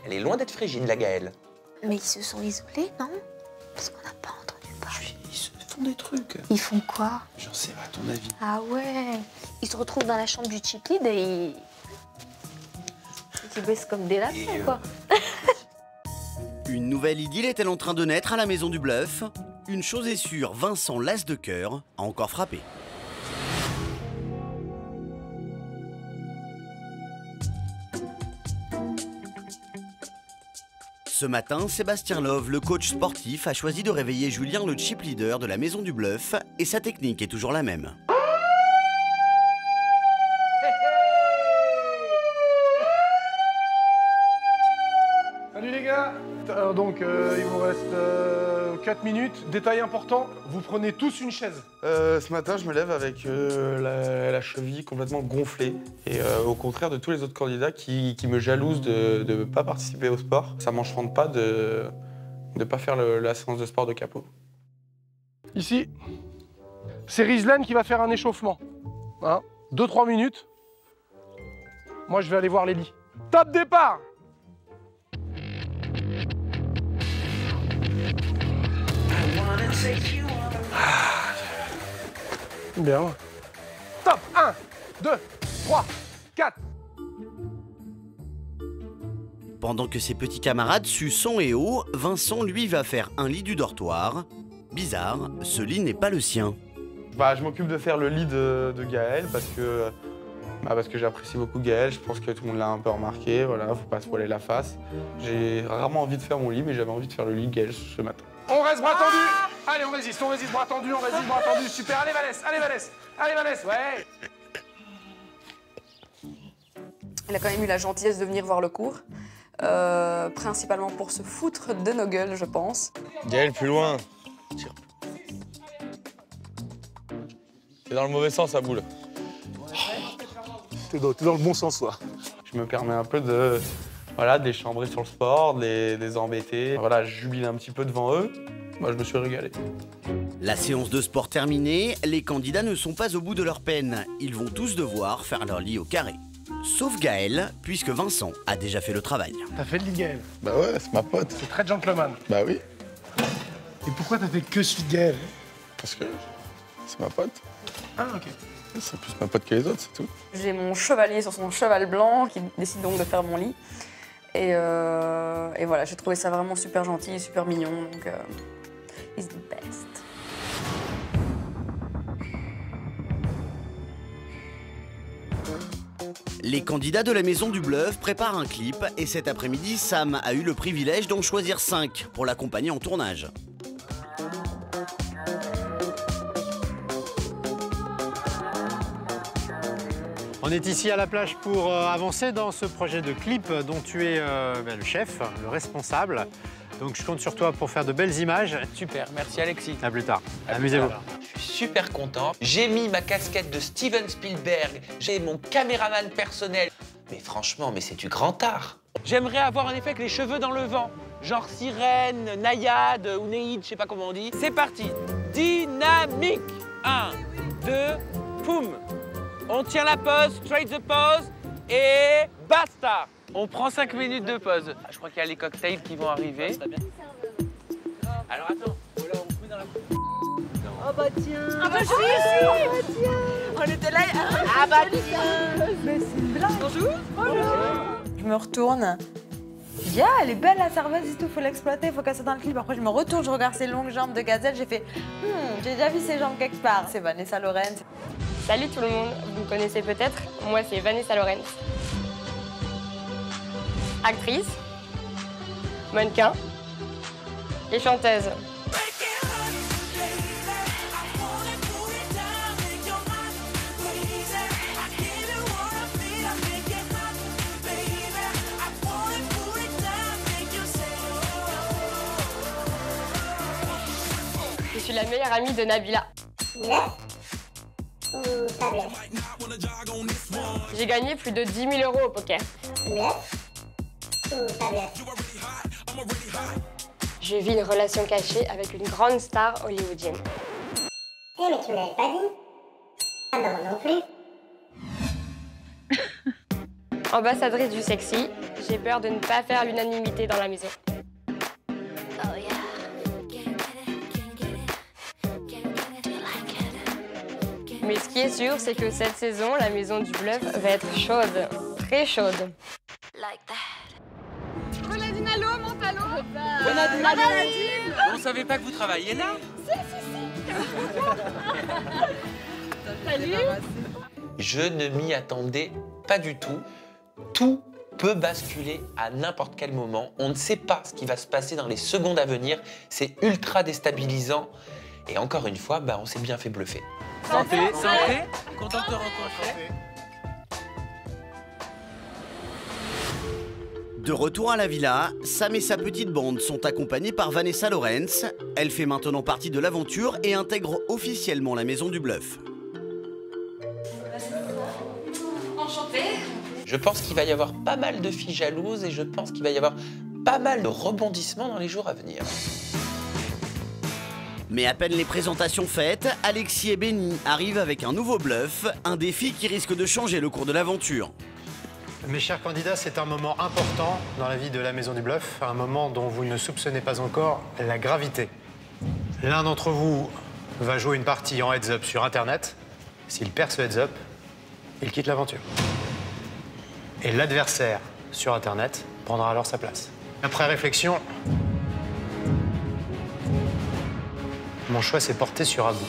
Elle est loin d'être frigide, la Gaëlle. Mais ils se sont isolés, non? Parce qu'on n'a pas entendu parler. Ils se font des trucs. Ils font quoi? J'en sais pas, à ton avis. Ah ouais. Ils se retrouvent dans la chambre du chip lead et ils baissent comme des lapins, quoi. Une nouvelle idylle est-elle en train de naître à la Maison du Bluff? Une chose est sûre, Vincent l'as de cœur a encore frappé. Ce matin, Sébastien Love, le coach sportif, a choisi de réveiller Julien, le chip leader de la Maison du Bluff, et sa technique est toujours la même. Salut les gars. Il vous reste 4 minutes. Détail important, vous prenez tous une chaise. Ce matin, je me lève avec la cheville complètement gonflée. Et au contraire de tous les autres candidats qui me jalousent de ne pas participer au sport, ça m'enchante pas de ne pas faire la séance de sport de capot. Ici, c'est Rizlan qui va faire un échauffement. 2-3 minutes. Moi, je vais aller voir les lits. Top départ! Bien. Top 1, 2, 3, 4. Pendant que ses petits camarades suent son et eau, Vincent, lui, va faire un lit du dortoir. Bizarre, ce lit n'est pas le sien. Je m'occupe de faire le lit de Gaël parce que j'apprécie beaucoup Gaël. Je pense que tout le monde l'a un peu remarqué. Voilà, faut pas se voiler la face. J'ai rarement envie de faire mon lit, mais j'avais envie de faire le lit de Gaël ce matin. On reste bras tendus. Allez, on résiste, bras tendus, bras tendus. Super, allez Vanessa, ouais. Il a quand même eu la gentillesse de venir voir le cours, principalement pour se foutre de nos gueules, je pense. Gaël, plus loin. T'es dans le mauvais sens, à boule. T'es dans le bon sens, toi. Je me permets un peu de les chambrer sur le sport, de les embêter. Voilà, je jubile un petit peu devant eux. Moi, je me suis régalé. La séance de sport terminée, les candidats ne sont pas au bout de leur peine. Ils vont tous devoir faire leur lit au carré. Sauf Gaël, puisque Vincent a déjà fait le travail. T'as fait le lit de Gaël? Bah ouais, c'est ma pote. C'est très gentleman. Bah oui. Et pourquoi t'as fait que celui de Gaël? Parce que c'est ma pote. Ah, ok. C'est plus ma pote que les autres, c'est tout. J'ai mon chevalier sur son cheval blanc qui décide donc de faire mon lit. Et voilà, j'ai trouvé ça vraiment super gentil et super mignon. Donc, he's the best. Les candidats de la Maison du Bluff préparent un clip et cet après-midi, Sam a eu le privilège d'en choisir 5 pour l'accompagner en tournage. On est ici à la plage pour avancer dans ce projet de clip dont tu es le chef, le responsable. Donc je compte sur toi pour faire de belles images. Super, merci Alexis. À plus tard. Amusez-vous. Je suis super content. J'ai mis ma casquette de Steven Spielberg. J'ai mon caméraman personnel. Mais franchement, c'est du grand art. J'aimerais avoir en effet que les cheveux dans le vent. Genre sirène, naïade ou néide, je sais pas comment on dit. C'est parti. Dynamique. 1, 2, poum. On tient la pause, straight the pose et basta. On prend 5 minutes de pause. Je crois qu'il y a les cocktails qui vont arriver. Alors attends, voilà, on se met dans la... Oh bah tiens. Ah bah si. Ah bah tiens. On était là. Ah bah tiens. Mais c'est une blague. Bonjour. Bonjour. Je me retourne. Yeah, elle est belle la serveuse et tout, faut l'exploiter, faut qu'elle soit dans le clip. Après je me retourne, je regarde ses longues jambes de gazelle, j'ai fait j'ai déjà vu ses jambes quelque part. C'est Vanessa Lawrence. Salut tout le monde, vous me connaissez peut-être, moi c'est Vanessa Lawrence. Actrice, mannequin et chanteuse. Je suis la meilleure amie de Nabila. J'ai gagné plus de 10 000 € au poker. Je vis une relation cachée avec une grande star hollywoodienne. Eh mais tu me l'avais pas dit. Ah non, non plus. Ambassadrice du sexy, j'ai peur de ne pas faire l'unanimité dans la maison. Mais ce qui est sûr, c'est que cette saison, la Maison du Bluff va être chaude, très chaude. Renadine, allô, mon talon. Renadine, on savait pas que vous travailliez là? Salut. Je ne m'y attendais pas du tout. Tout peut basculer à n'importe quel moment. On ne sait pas ce qui va se passer dans les secondes à venir. C'est ultra déstabilisant. Et encore une fois, on s'est bien fait bluffer. Santé, santé, content de te rencontrer. De retour à la villa, Sam et sa petite bande sont accompagnés par Vanessa Lorenz. Elle fait maintenant partie de l'aventure et intègre officiellement la maison du bluff. Enchantée. Je pense qu'il va y avoir pas mal de filles jalouses et je pense qu'il va y avoir pas mal de rebondissements dans les jours à venir. Mais à peine les présentations faites, Alexis et Benny arrivent avec un nouveau bluff, un défi qui risque de changer le cours de l'aventure. Mes chers candidats, c'est un moment important dans la vie de la Maison du Bluff, un moment dont vous ne soupçonnez pas encore la gravité. L'un d'entre vous va jouer une partie en heads-up sur Internet. S'il perd ce heads-up, il quitte l'aventure. Et l'adversaire sur Internet prendra alors sa place. Après réflexion, mon choix s'est porté sur Abou.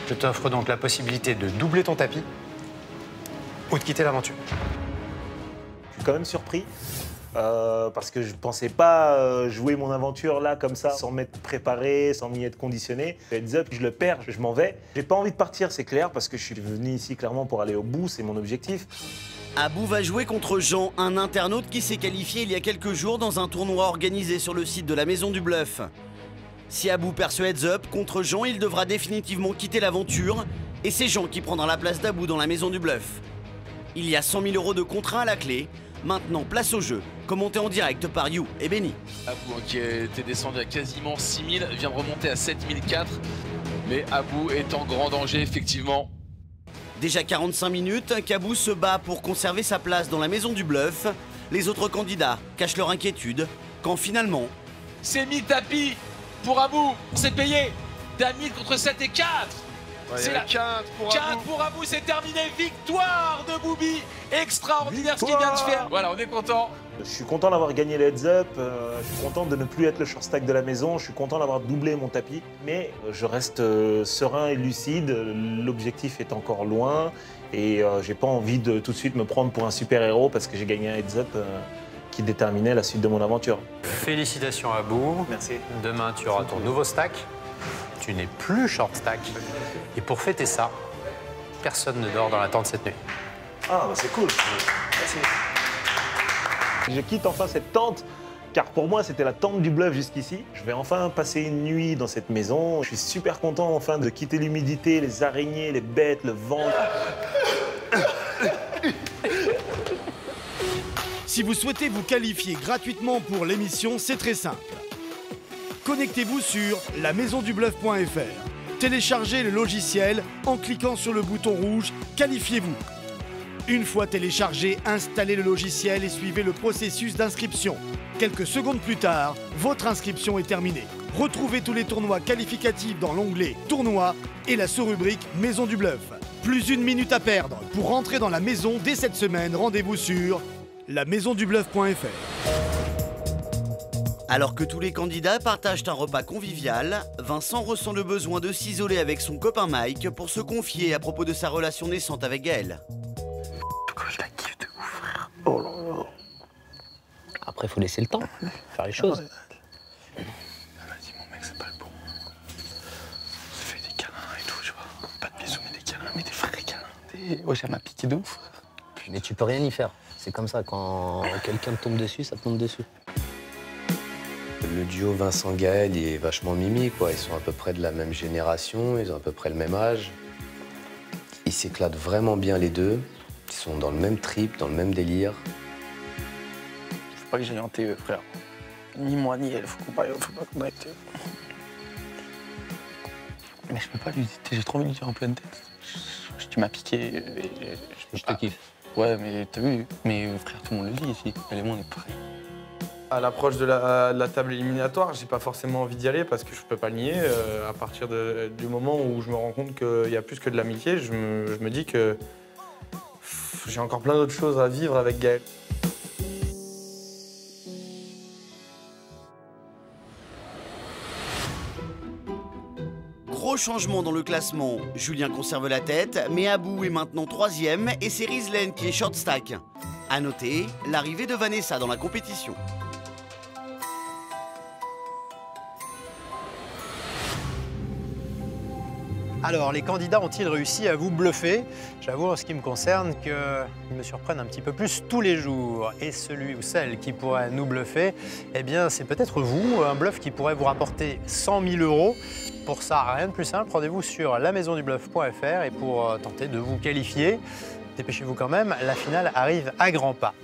Je t'offre donc la possibilité de doubler ton tapis ou de quitter l'aventure. Je suis quand même surpris parce que je ne pensais pas jouer mon aventure là comme ça, sans m'être préparé, sans m'y être conditionné. Heads up, je le perds, je m'en vais. J'ai pas envie de partir, c'est clair, parce que je suis venu ici clairement pour aller au bout, c'est mon objectif. Abou va jouer contre Jean, un internaute qui s'est qualifié il y a quelques jours dans un tournoi organisé sur le site de la Maison du Bluff. Si Abou perd ce heads-up contre Jean, il devra définitivement quitter l'aventure et c'est Jean qui prendra la place d'Abou dans la Maison du Bluff. Il y a 100 000 € de contrat à la clé. Maintenant, place au jeu, commenté en direct par You et Benny. Abou, qui était descendu à quasiment 6 000, vient de remonter à 7 004. Mais Abou est en grand danger, effectivement. Déjà 45 minutes qu'Abou se bat pour conserver sa place dans la Maison du Bluff. Les autres candidats cachent leur inquiétude quand finalement... C'est 1000 tapis pour Abou, c'est payé. T'es à 1000 contre 7 et 4. Ouais, c'est la 4 pour Abou, c'est terminé. Victoire de Boubi. Extraordinaire ce qu'il vient de faire. Voilà, on est content. Je suis content d'avoir gagné le heads-up, je suis content de ne plus être le short stack de la maison, je suis content d'avoir doublé mon tapis, mais je reste serein et lucide, l'objectif est encore loin et j'ai pas envie de tout de suite me prendre pour un super-héros parce que j'ai gagné un heads-up qui déterminait la suite de mon aventure. Félicitations à Abou. Merci. Demain, tu auras ton nouveau stack. Tu n'es plus short stack. Et pour fêter ça, personne ne dort dans la tente cette nuit. Ah, bah c'est cool. Merci. Je quitte enfin cette tente, car pour moi, c'était la tente du bluff jusqu'ici. Je vais enfin passer une nuit dans cette maison. Je suis super content enfin de quitter l'humidité, les araignées, les bêtes, le vent. Si vous souhaitez vous qualifier gratuitement pour l'émission, c'est très simple. Connectez-vous sur lamaisondubluff.fr. Téléchargez le logiciel en cliquant sur le bouton rouge « Qualifiez-vous ». Une fois téléchargé, installez le logiciel et suivez le processus d'inscription. Quelques secondes plus tard, votre inscription est terminée. Retrouvez tous les tournois qualificatifs dans l'onglet « Tournois » et la sous-rubrique « Maison du Bluff ». Plus une minute à perdre. Pour rentrer dans la maison dès cette semaine, rendez-vous sur lamaisondubluff.fr. Alors que tous les candidats partagent un repas convivial, Vincent ressent le besoin de s'isoler avec son copain Mike pour se confier à propos de sa relation naissante avec Gaël. Je la kiffe de ouf, frère. Oh là là. Après, faut laisser le temps, faire les choses. Vas-y, mon mec, c'est pas le bon. On se fait des câlins et tout, tu vois. Pas de bisous, mais des câlins, mais des vrais câlins. Ouais, ça m'a piqué de ouf. Mais tu peux rien y faire. C'est comme ça, quand quelqu'un te tombe dessus, ça te tombe dessus. Le duo Vincent-Gaël est vachement mimi, quoi. Ils sont à peu près de la même génération, ils ont à peu près le même âge. Ils s'éclatent vraiment bien les deux. Ils sont dans le même trip, dans le même délire. Faut pas que j'aille en TE, frère. Ni moi, ni elle, faut pas qu'on aille TE. Mais je peux pas lui dire, j'ai trop envie de lui dire en pleine tête. Tu m'as piqué. Je te kiffe. Ouais, mais t'as vu, mais frère, tout le monde le dit ici. Elle et moi, on est pareil. À l'approche de la table éliminatoire, j'ai pas forcément envie d'y aller parce que je peux pas le nier. À partir du moment où je me rends compte qu'il y a plus que de l'amitié, je me dis que j'ai encore plein d'autres choses à vivre avec Gaël. Gros changement dans le classement. Julien conserve la tête, mais Abou est maintenant 3e et c'est Rizlen qui est short stack. À noter l'arrivée de Vanessa dans la compétition. Alors, les candidats ont-ils réussi à vous bluffer? J'avoue, en ce qui me concerne, qu'ils me surprennent un petit peu plus tous les jours. Et celui ou celle qui pourrait nous bluffer, eh bien, c'est peut-être vous, un bluff qui pourrait vous rapporter 100 000 €. Pour ça, rien de plus simple, rendez-vous sur lamaisondubluff.fr et pour tenter de vous qualifier, dépêchez-vous quand même, la finale arrive à grands pas.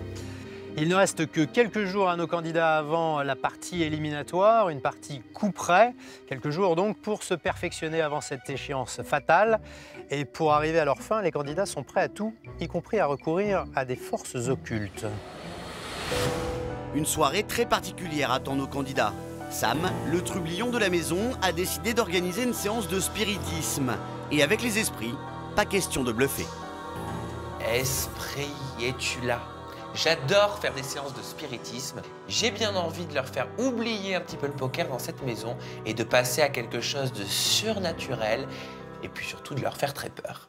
Il ne reste que quelques jours à nos candidats avant la partie éliminatoire, une partie coup près. Quelques jours donc pour se perfectionner avant cette échéance fatale. Et pour arriver à leur fin, les candidats sont prêts à tout, y compris à recourir à des forces occultes. Une soirée très particulière attend nos candidats. Sam, le trublion de la maison, a décidé d'organiser une séance de spiritisme. Et avec les esprits, pas question de bluffer. Esprit, es-tu là? J'adore faire des séances de spiritisme. J'ai bien envie de leur faire oublier un petit peu le poker dans cette maison et de passer à quelque chose de surnaturel et puis surtout de leur faire très peur.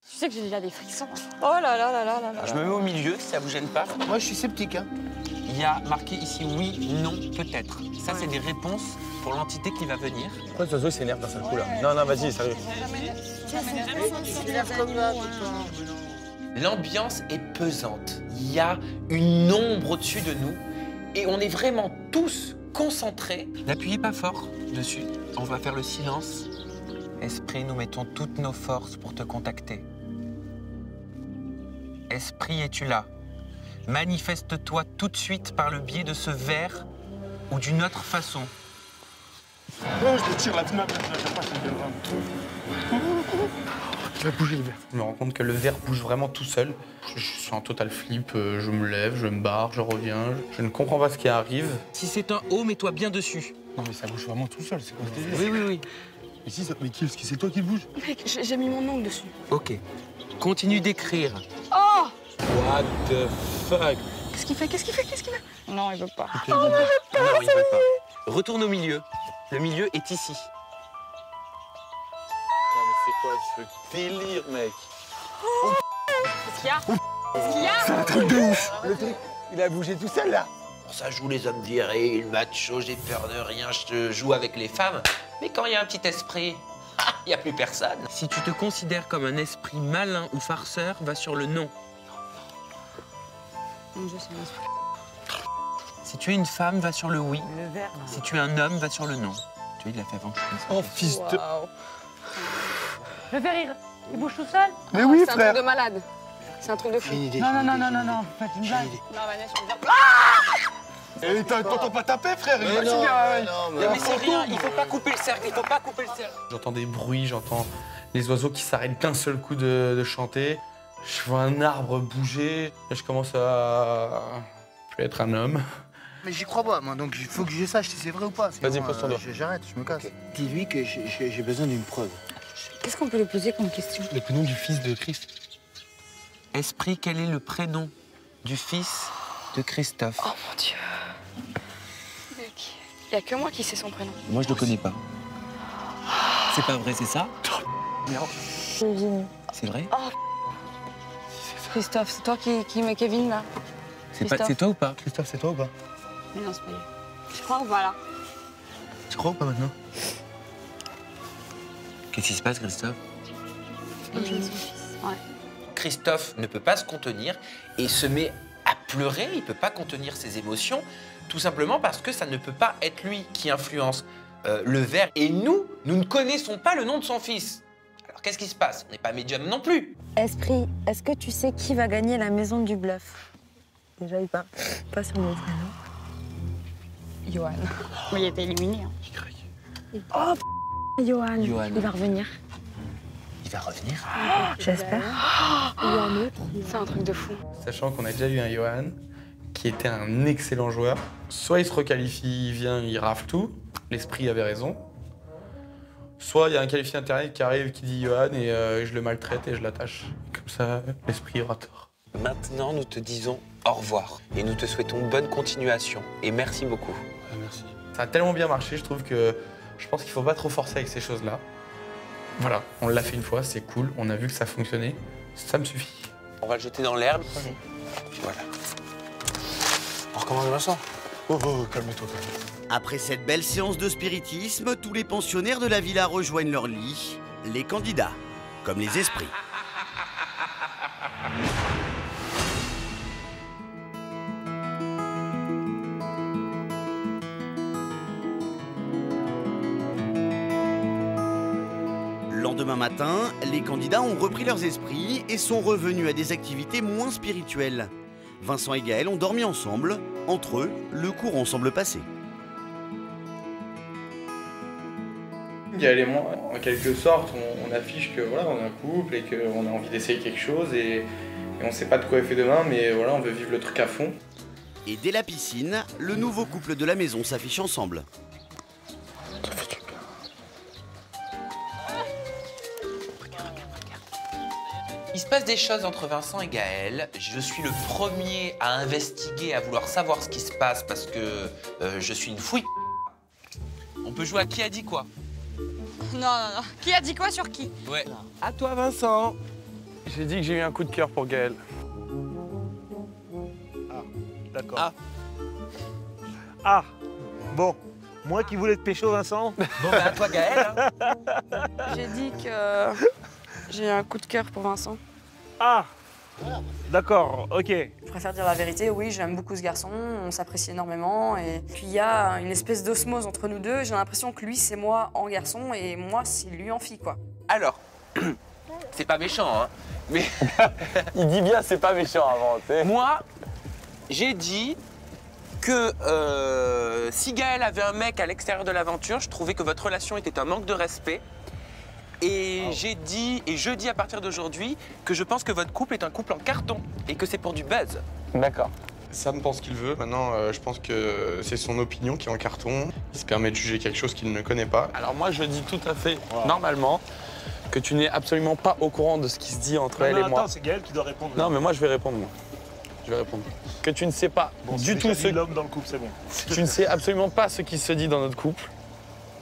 Tu sais que j'ai déjà des frissons. Oh là là là là là là. Je me mets au milieu si ça vous gêne pas. Moi, je suis sceptique. Hein. Il y a marqué ici oui, non, peut-être. Ça, c'est des réponses pour l'entité qui va venir. Pourquoi ce oiseau s'énerve d'un seul coup là? Non, non, vas-y, sérieux. L'ambiance est pesante. Il y a une ombre au-dessus de nous et on est vraiment tous concentrés. N'appuyez pas fort dessus. On va faire le silence. Esprit, nous mettons toutes nos forces pour te contacter. Esprit, es-tu là? Manifeste-toi tout de suite par le biais de ce verre ou d'une autre façon. Oh, je te tire la fenêtre, j'aime pas cette belle. Il va bouger le verre. Je me rends compte que le verre bouge vraiment tout seul. Je suis en total flip, je me lève, je me barre, je reviens. Je ne comprends pas ce qui arrive. Si c'est un haut, mets-toi bien dessus. Non mais ça bouge vraiment tout seul, c'est quoi ce délire? Oui, oui, oui. Mais si, mais c'est toi qui le bouge? Mec, j'ai mis mon ongle dessus. Ok. Continue d'écrire. Oh! What the fuck? Qu'est-ce qu'il fait? Qu'est-ce qu'il fait? Qu'est-ce qu'il fait? Non, il veut pas. Oh, non, il veut pas. Retourne au milieu. Le milieu est ici. C'est quoi ce délire, mec? Qu'est-ce qu'il y a? Qu'est-ce qu'il y a? C'est un truc de ouf! Le truc, il a bougé tout seul, là! Ça joue les hommes virils, macho, j'ai peur de rien, je joue avec les femmes. Mais quand il y a un petit esprit, il n'y a plus personne. Si tu te considères comme un esprit malin ou farceur, va sur le non. Mon Dieu, c'est un esprit. Si tu es une femme, va sur le oui. Le verre. Si tu es un homme, va sur le non. Tu vois, il l'a fait avant. Oh, fils de... Le fait rire. Il bouge tout seul? Mais oui, c'est frère! C'est un truc de malade. C'est un truc de fou. Non, faites une blague. Non, Vanessa, on va Eh, t'entends pas taper, frère? Mais non, mais c'est rien, il faut pas couper le cercle, il faut pas couper le cercle. J'entends des bruits, j'entends les oiseaux qui s'arrêtent d'un seul coup de chanter. Je vois un arbre bouger. Et je commence à plus être un homme. Mais j'y crois pas, moi, donc il faut que je sache si c'est vrai ou pas. Vas-y, pose ton doigt. J'arrête, je me casse. Dis-lui que j'ai besoin d'une preuve. Qu'est-ce qu'on peut lui poser comme question? Le prénom du fils de Christ. Esprit, quel est le prénom du fils de Christophe? Oh mon Dieu. Il n'y a que moi qui sais son prénom. Moi, je le connais pas. C'est pas vrai, c'est ça? Merde. Kevin. C'est vrai? Oh. Christophe, c'est toi qui mets Kevin, là? C'est toi ou pas? Christophe, c'est toi ou pas? Mais non, c'est pas lui. Je crois ou pas, là? Tu crois ou pas maintenant? Qu'est-ce qui se passe, Christophe? Ouais. Christophe ne peut pas se contenir et se met à pleurer. Il ne peut pas contenir ses émotions, tout simplement parce que ça ne peut pas être lui qui influence le verre. Et nous ne connaissons pas le nom de son fils. Alors qu'est-ce qui se passe? On n'est pas médium non plus. Esprit, est-ce que tu sais qui va gagner la maison du bluff? Déjà, il part pas sur mon prénom. Johan. Mais il a été éliminé. Hein. Oh, Johan. Johan. Il va revenir. Il va revenir? J'espère. Il y a un autre. C'est un truc de fou. Sachant qu'on a déjà eu un Johan qui était un excellent joueur. Soit il se requalifie, il vient, il rafle tout. L'esprit avait raison. Soit il y a un qualifié internet qui arrive, qui dit Johan et je le maltraite et je l'attache. Comme ça, l'esprit aura tort. Maintenant, nous te disons au revoir et nous te souhaitons bonne continuation et merci beaucoup. Merci. Ça a tellement bien marché, je trouve que je pense qu'il faut pas trop forcer avec ces choses-là. Voilà, on l'a fait une fois, c'est cool, on a vu que ça fonctionnait, ça me suffit. On va le jeter dans l'herbe. Voilà. recommence Vincent. Oh, calme-toi. Après cette belle séance de spiritisme, tous les pensionnaires de la villa rejoignent leur lit, les candidats, comme les esprits. Lendemain matin, les candidats ont repris leurs esprits et sont revenus à des activités moins spirituelles. Vincent et Gaël ont dormi ensemble. Entre eux, le courant semble passer. Gaël et moi, en quelque sorte, on affiche que voilà, on est un couple et qu'on a envie d'essayer quelque chose et on sait pas de quoi il fait demain, mais voilà, on veut vivre le truc à fond. Et dès la piscine, le nouveau couple de la maison s'affiche ensemble. Il se passe des choses entre Vincent et Gaël. Je suis le premier à investiguer, à vouloir savoir ce qui se passe parce que je suis une fouille. On peut jouer à qui a dit quoi? Non. Qui a dit quoi sur qui? Ouais. À toi, Vincent. J'ai dit que j'ai eu un coup de cœur pour Gaël. Ah, d'accord. Ah, bon. Moi qui voulais te pécho, Vincent. Bon, bah à toi, Gaël. Hein. J'ai dit que j'ai un coup de cœur pour Vincent. Ah, d'accord, ok. Je préfère dire la vérité, oui, j'aime beaucoup ce garçon, on s'apprécie énormément. Et puis il y a une espèce d'osmose entre nous deux. J'ai l'impression que lui, c'est moi en garçon et moi, c'est lui en fille, quoi. Alors, c'est pas méchant, hein, mais... Il dit bien c'est pas méchant avant, tu sais. Moi, j'ai dit que si Gaël avait un mec à l'extérieur de l'aventure, je trouvais que votre relation était un manque de respect. Et j'ai dit, et je dis à partir d'aujourd'hui, que je pense que votre couple est un couple en carton et que c'est pour du buzz. D'accord. Sam pense qu'il veut. Maintenant, je pense que c'est son opinion qui est en carton. Il se permet de juger quelque chose qu'il ne connaît pas. Alors moi, je dis tout à fait normalement que tu n'es absolument pas au courant de ce qui se dit entre elle et moi. Attends, c'est Gaël qui doit répondre. Non, mais moi, je vais répondre, moi. Je vais répondre. Que tu ne sais pas du tout ce... l'homme dans le couple, c'est bon. Tu ne sais absolument pas ce qui se dit dans notre couple.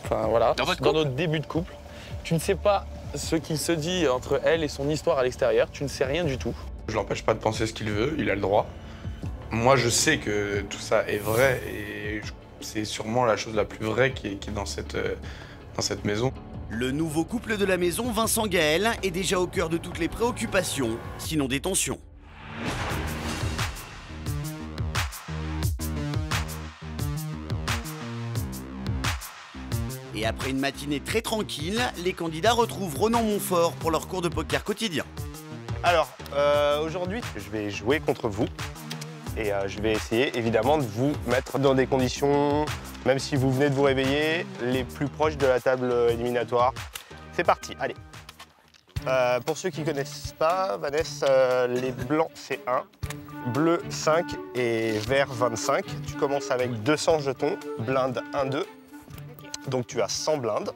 Enfin, voilà. Dans notre début de couple. Tu ne sais pas ce qu'il se dit entre elle et son histoire à l'extérieur. Tu ne sais rien du tout. Je l'empêche pas de penser ce qu'il veut. Il a le droit. Moi, je sais que tout ça est vrai et c'est sûrement la chose la plus vraie qui est dans cette maison. Le nouveau couple de la maison, Vincent Gaël, est déjà au cœur de toutes les préoccupations, sinon des tensions. Et après une matinée très tranquille, les candidats retrouvent Ronan Montfort pour leur cours de poker quotidien. Alors, aujourd'hui, je vais jouer contre vous. Et je vais essayer, évidemment, de vous mettre dans des conditions, même si vous venez de vous réveiller, les plus proches de la table éliminatoire. C'est parti, allez. Pour ceux qui ne connaissent pas, Vanessa, les blancs, c'est 1, bleu, 5 et vert, 25. Tu commences avec 200 jetons, blinde 1-2. Donc tu as 100 blindes.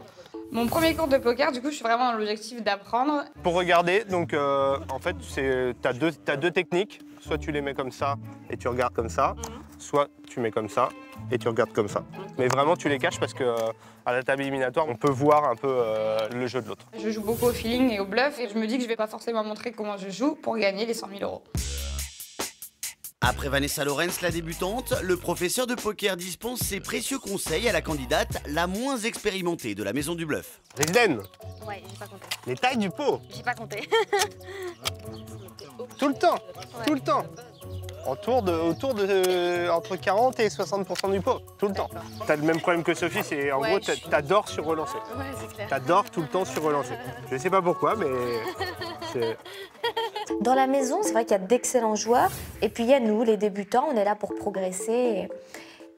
Mon premier cours de poker, du coup, je suis vraiment dans l'objectif d'apprendre. Pour regarder, donc en fait, t'as deux techniques. Soit tu les mets comme ça et tu regardes comme ça, soit tu mets comme ça et tu regardes comme ça. Mais vraiment, tu les caches parce que à la table éliminatoire, on peut voir un peu le jeu de l'autre. Je joue beaucoup au feeling et au bluff et je me dis que je vais pas forcément montrer comment je joue pour gagner les 100 000 €. Après Vanessa Lorenz, la débutante, le professeur de poker dispense ses précieux conseils à la candidate la moins expérimentée de la maison du bluff. Risden, Ouais, j'ai pas compté. les tailles du pot, J'ai pas compté. tout le temps, tout le temps. Autour de entre 40 et 60% du pot, tout le temps. T'as le même problème que Sophie, c'est en gros, t'adores sur relancer. Ouais, c'est clair. T'adores tout le temps sur relancer. Je sais pas pourquoi, mais c'est... Dans la maison, c'est vrai qu'il y a d'excellents joueurs. Et puis il y a nous, les débutants, on est là pour progresser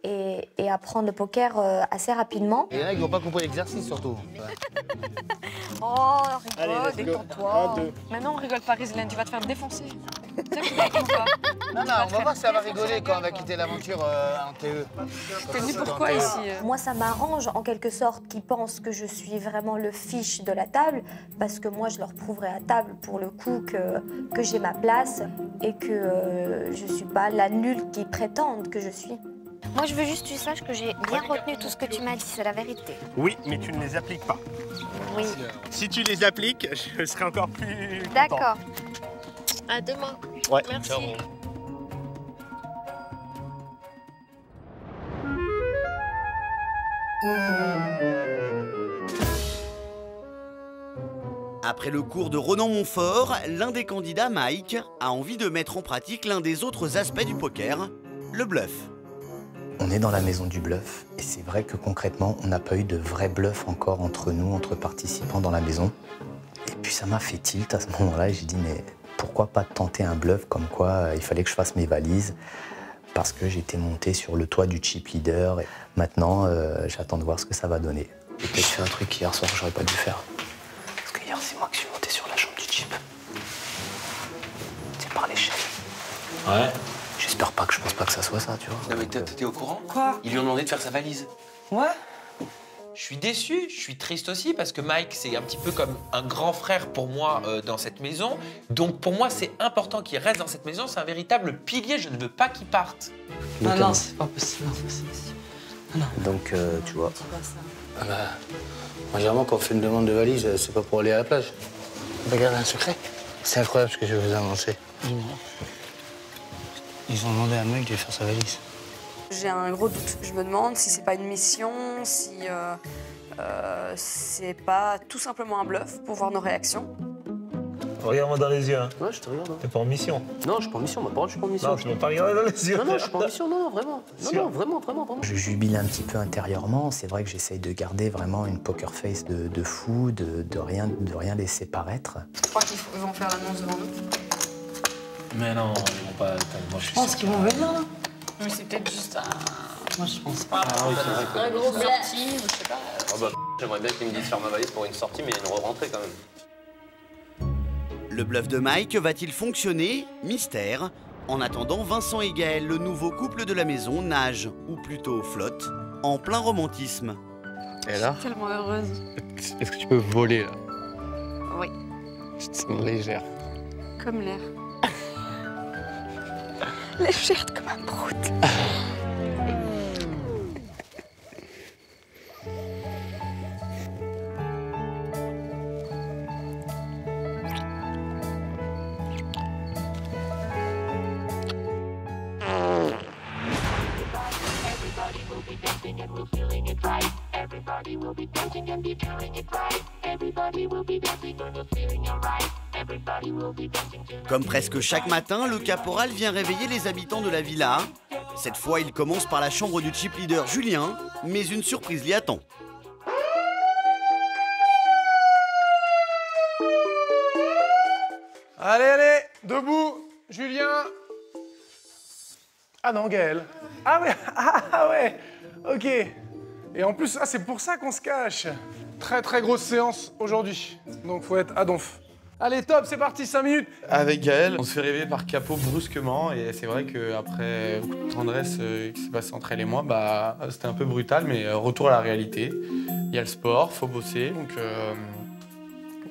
et apprendre le poker assez rapidement. Et là, ils n'ont pas compris l'exercice surtout. Oh, rigole, Allez, détends-toi. 1, 2. Maintenant, on rigole pas, Rizlaine, tu vas te faire défoncer. Non, on va voir si elle va rigoler quand on va quitter l'aventure en TE. T'es venu pourquoi ici Moi, ça m'arrange en quelque sorte qu'ils pensent que je suis vraiment le fiche de la table, parce que moi, je leur prouverai à table pour le coup que j'ai ma place et que je suis pas la nulle qu'ils prétendent que je suis. Moi, je veux juste que tu saches que j'ai bien retenu tout ce que tu m'as dit, c'est la vérité. Oui, mais tu ne les appliques pas. Oui. Si tu les appliques, je serai encore plus content. D'accord. À demain. Ouais. Merci. Ciao. Après le cours de Ronan Montfort, l'un des candidats, Mike, a envie de mettre en pratique l'un des autres aspects du poker, le bluff. On est dans la maison du bluff et c'est vrai que concrètement, on n'a pas eu de vrai bluff encore entre nous, entre participants dans la maison. Et puis ça m'a fait tilt à ce moment-là et j'ai dit mais pourquoi pas tenter un bluff comme quoi il fallait que je fasse mes valises parce que j'étais monté sur le toit du chip leader et maintenant j'attends de voir ce que ça va donner. J'ai peut-être fait un truc hier soir que j'aurais pas dû faire. Parce que hier c'est moi qui suis monté sur la chambre du chip. C'est par l'échelle. Ouais. J'espère pas que je pense pas que ça soit ça, tu vois. Non mais t'es au courant? Quoi? Ils lui ont demandé de faire sa valise. Ouais. Je suis déçu, je suis triste aussi parce que Mike, c'est un petit peu comme un grand frère pour moi dans cette maison. Donc pour moi, c'est important qu'il reste dans cette maison. C'est un véritable pilier, je ne veux pas qu'il parte. Ah non, c'est pas possible. Ah non. Donc, tu vois. Ah bah, moi, généralement, quand on fait une demande de valise, c'est pas pour aller à la plage. On va garder un secret. C'est incroyable ce que je vais vous annoncer. Dis-moi. Ils ont demandé à un mec de faire sa valise. J'ai un gros doute. Je me demande si c'est pas une mission, si c'est pas tout simplement un bluff pour voir nos réactions. Regarde-moi dans les yeux. Hein. Ouais, je te regarde. Hein. T'es pas en mission. Non, je suis pas en mission. Ma parole, je suis pas en mission. Non, tu m'as pas regardé dans les yeux. Non, je suis pas en mission. Non, vraiment. Non, vraiment. Je jubile un petit peu intérieurement. C'est vrai que j'essaye de garder vraiment une poker face de fou, de rien laisser paraître. Je crois qu'ils vont faire l'annonce devant nous. Mais non, ils vont pas. Moi, Je pense qu'ils vont venir là. Mais c'est peut-être juste un... Moi, je pense pas. Ah oui, c'est vrai que... Une grosse sortie, ou je sais pas. Oh bah, j'aimerais bien qu'ils me disent faire ma valise pour une sortie, mais il y a une rentrée quand même. Le bluff de Mike va-t-il fonctionner? Mystère. En attendant, Vincent et Gaël, le nouveau couple de la maison, nagent, ou plutôt flottent, en plein romantisme. Et là? Tellement heureuse. Est-ce que tu peux voler là? Oui. Je te sens légère. Comme l'air. Légère comme un prout. Comme presque chaque matin, le caporal vient réveiller les habitants de la villa. Cette fois, il commence par la chambre du chip leader Julien, mais une surprise l'y attend. Allez, debout, Julien. Ah non, Gaël. Ah ouais, ok. Et en plus, c'est pour ça qu'on se cache. Très grosse séance aujourd'hui, donc faut être à donf. Allez, top, c'est parti, 5 minutes. Avec Gaël, on se fait réveiller par Capo brusquement et c'est vrai qu'après beaucoup de tendresse qui s'est passé entre elle et moi, c'était un peu brutal, mais retour à la réalité. Il y a le sport, faut bosser,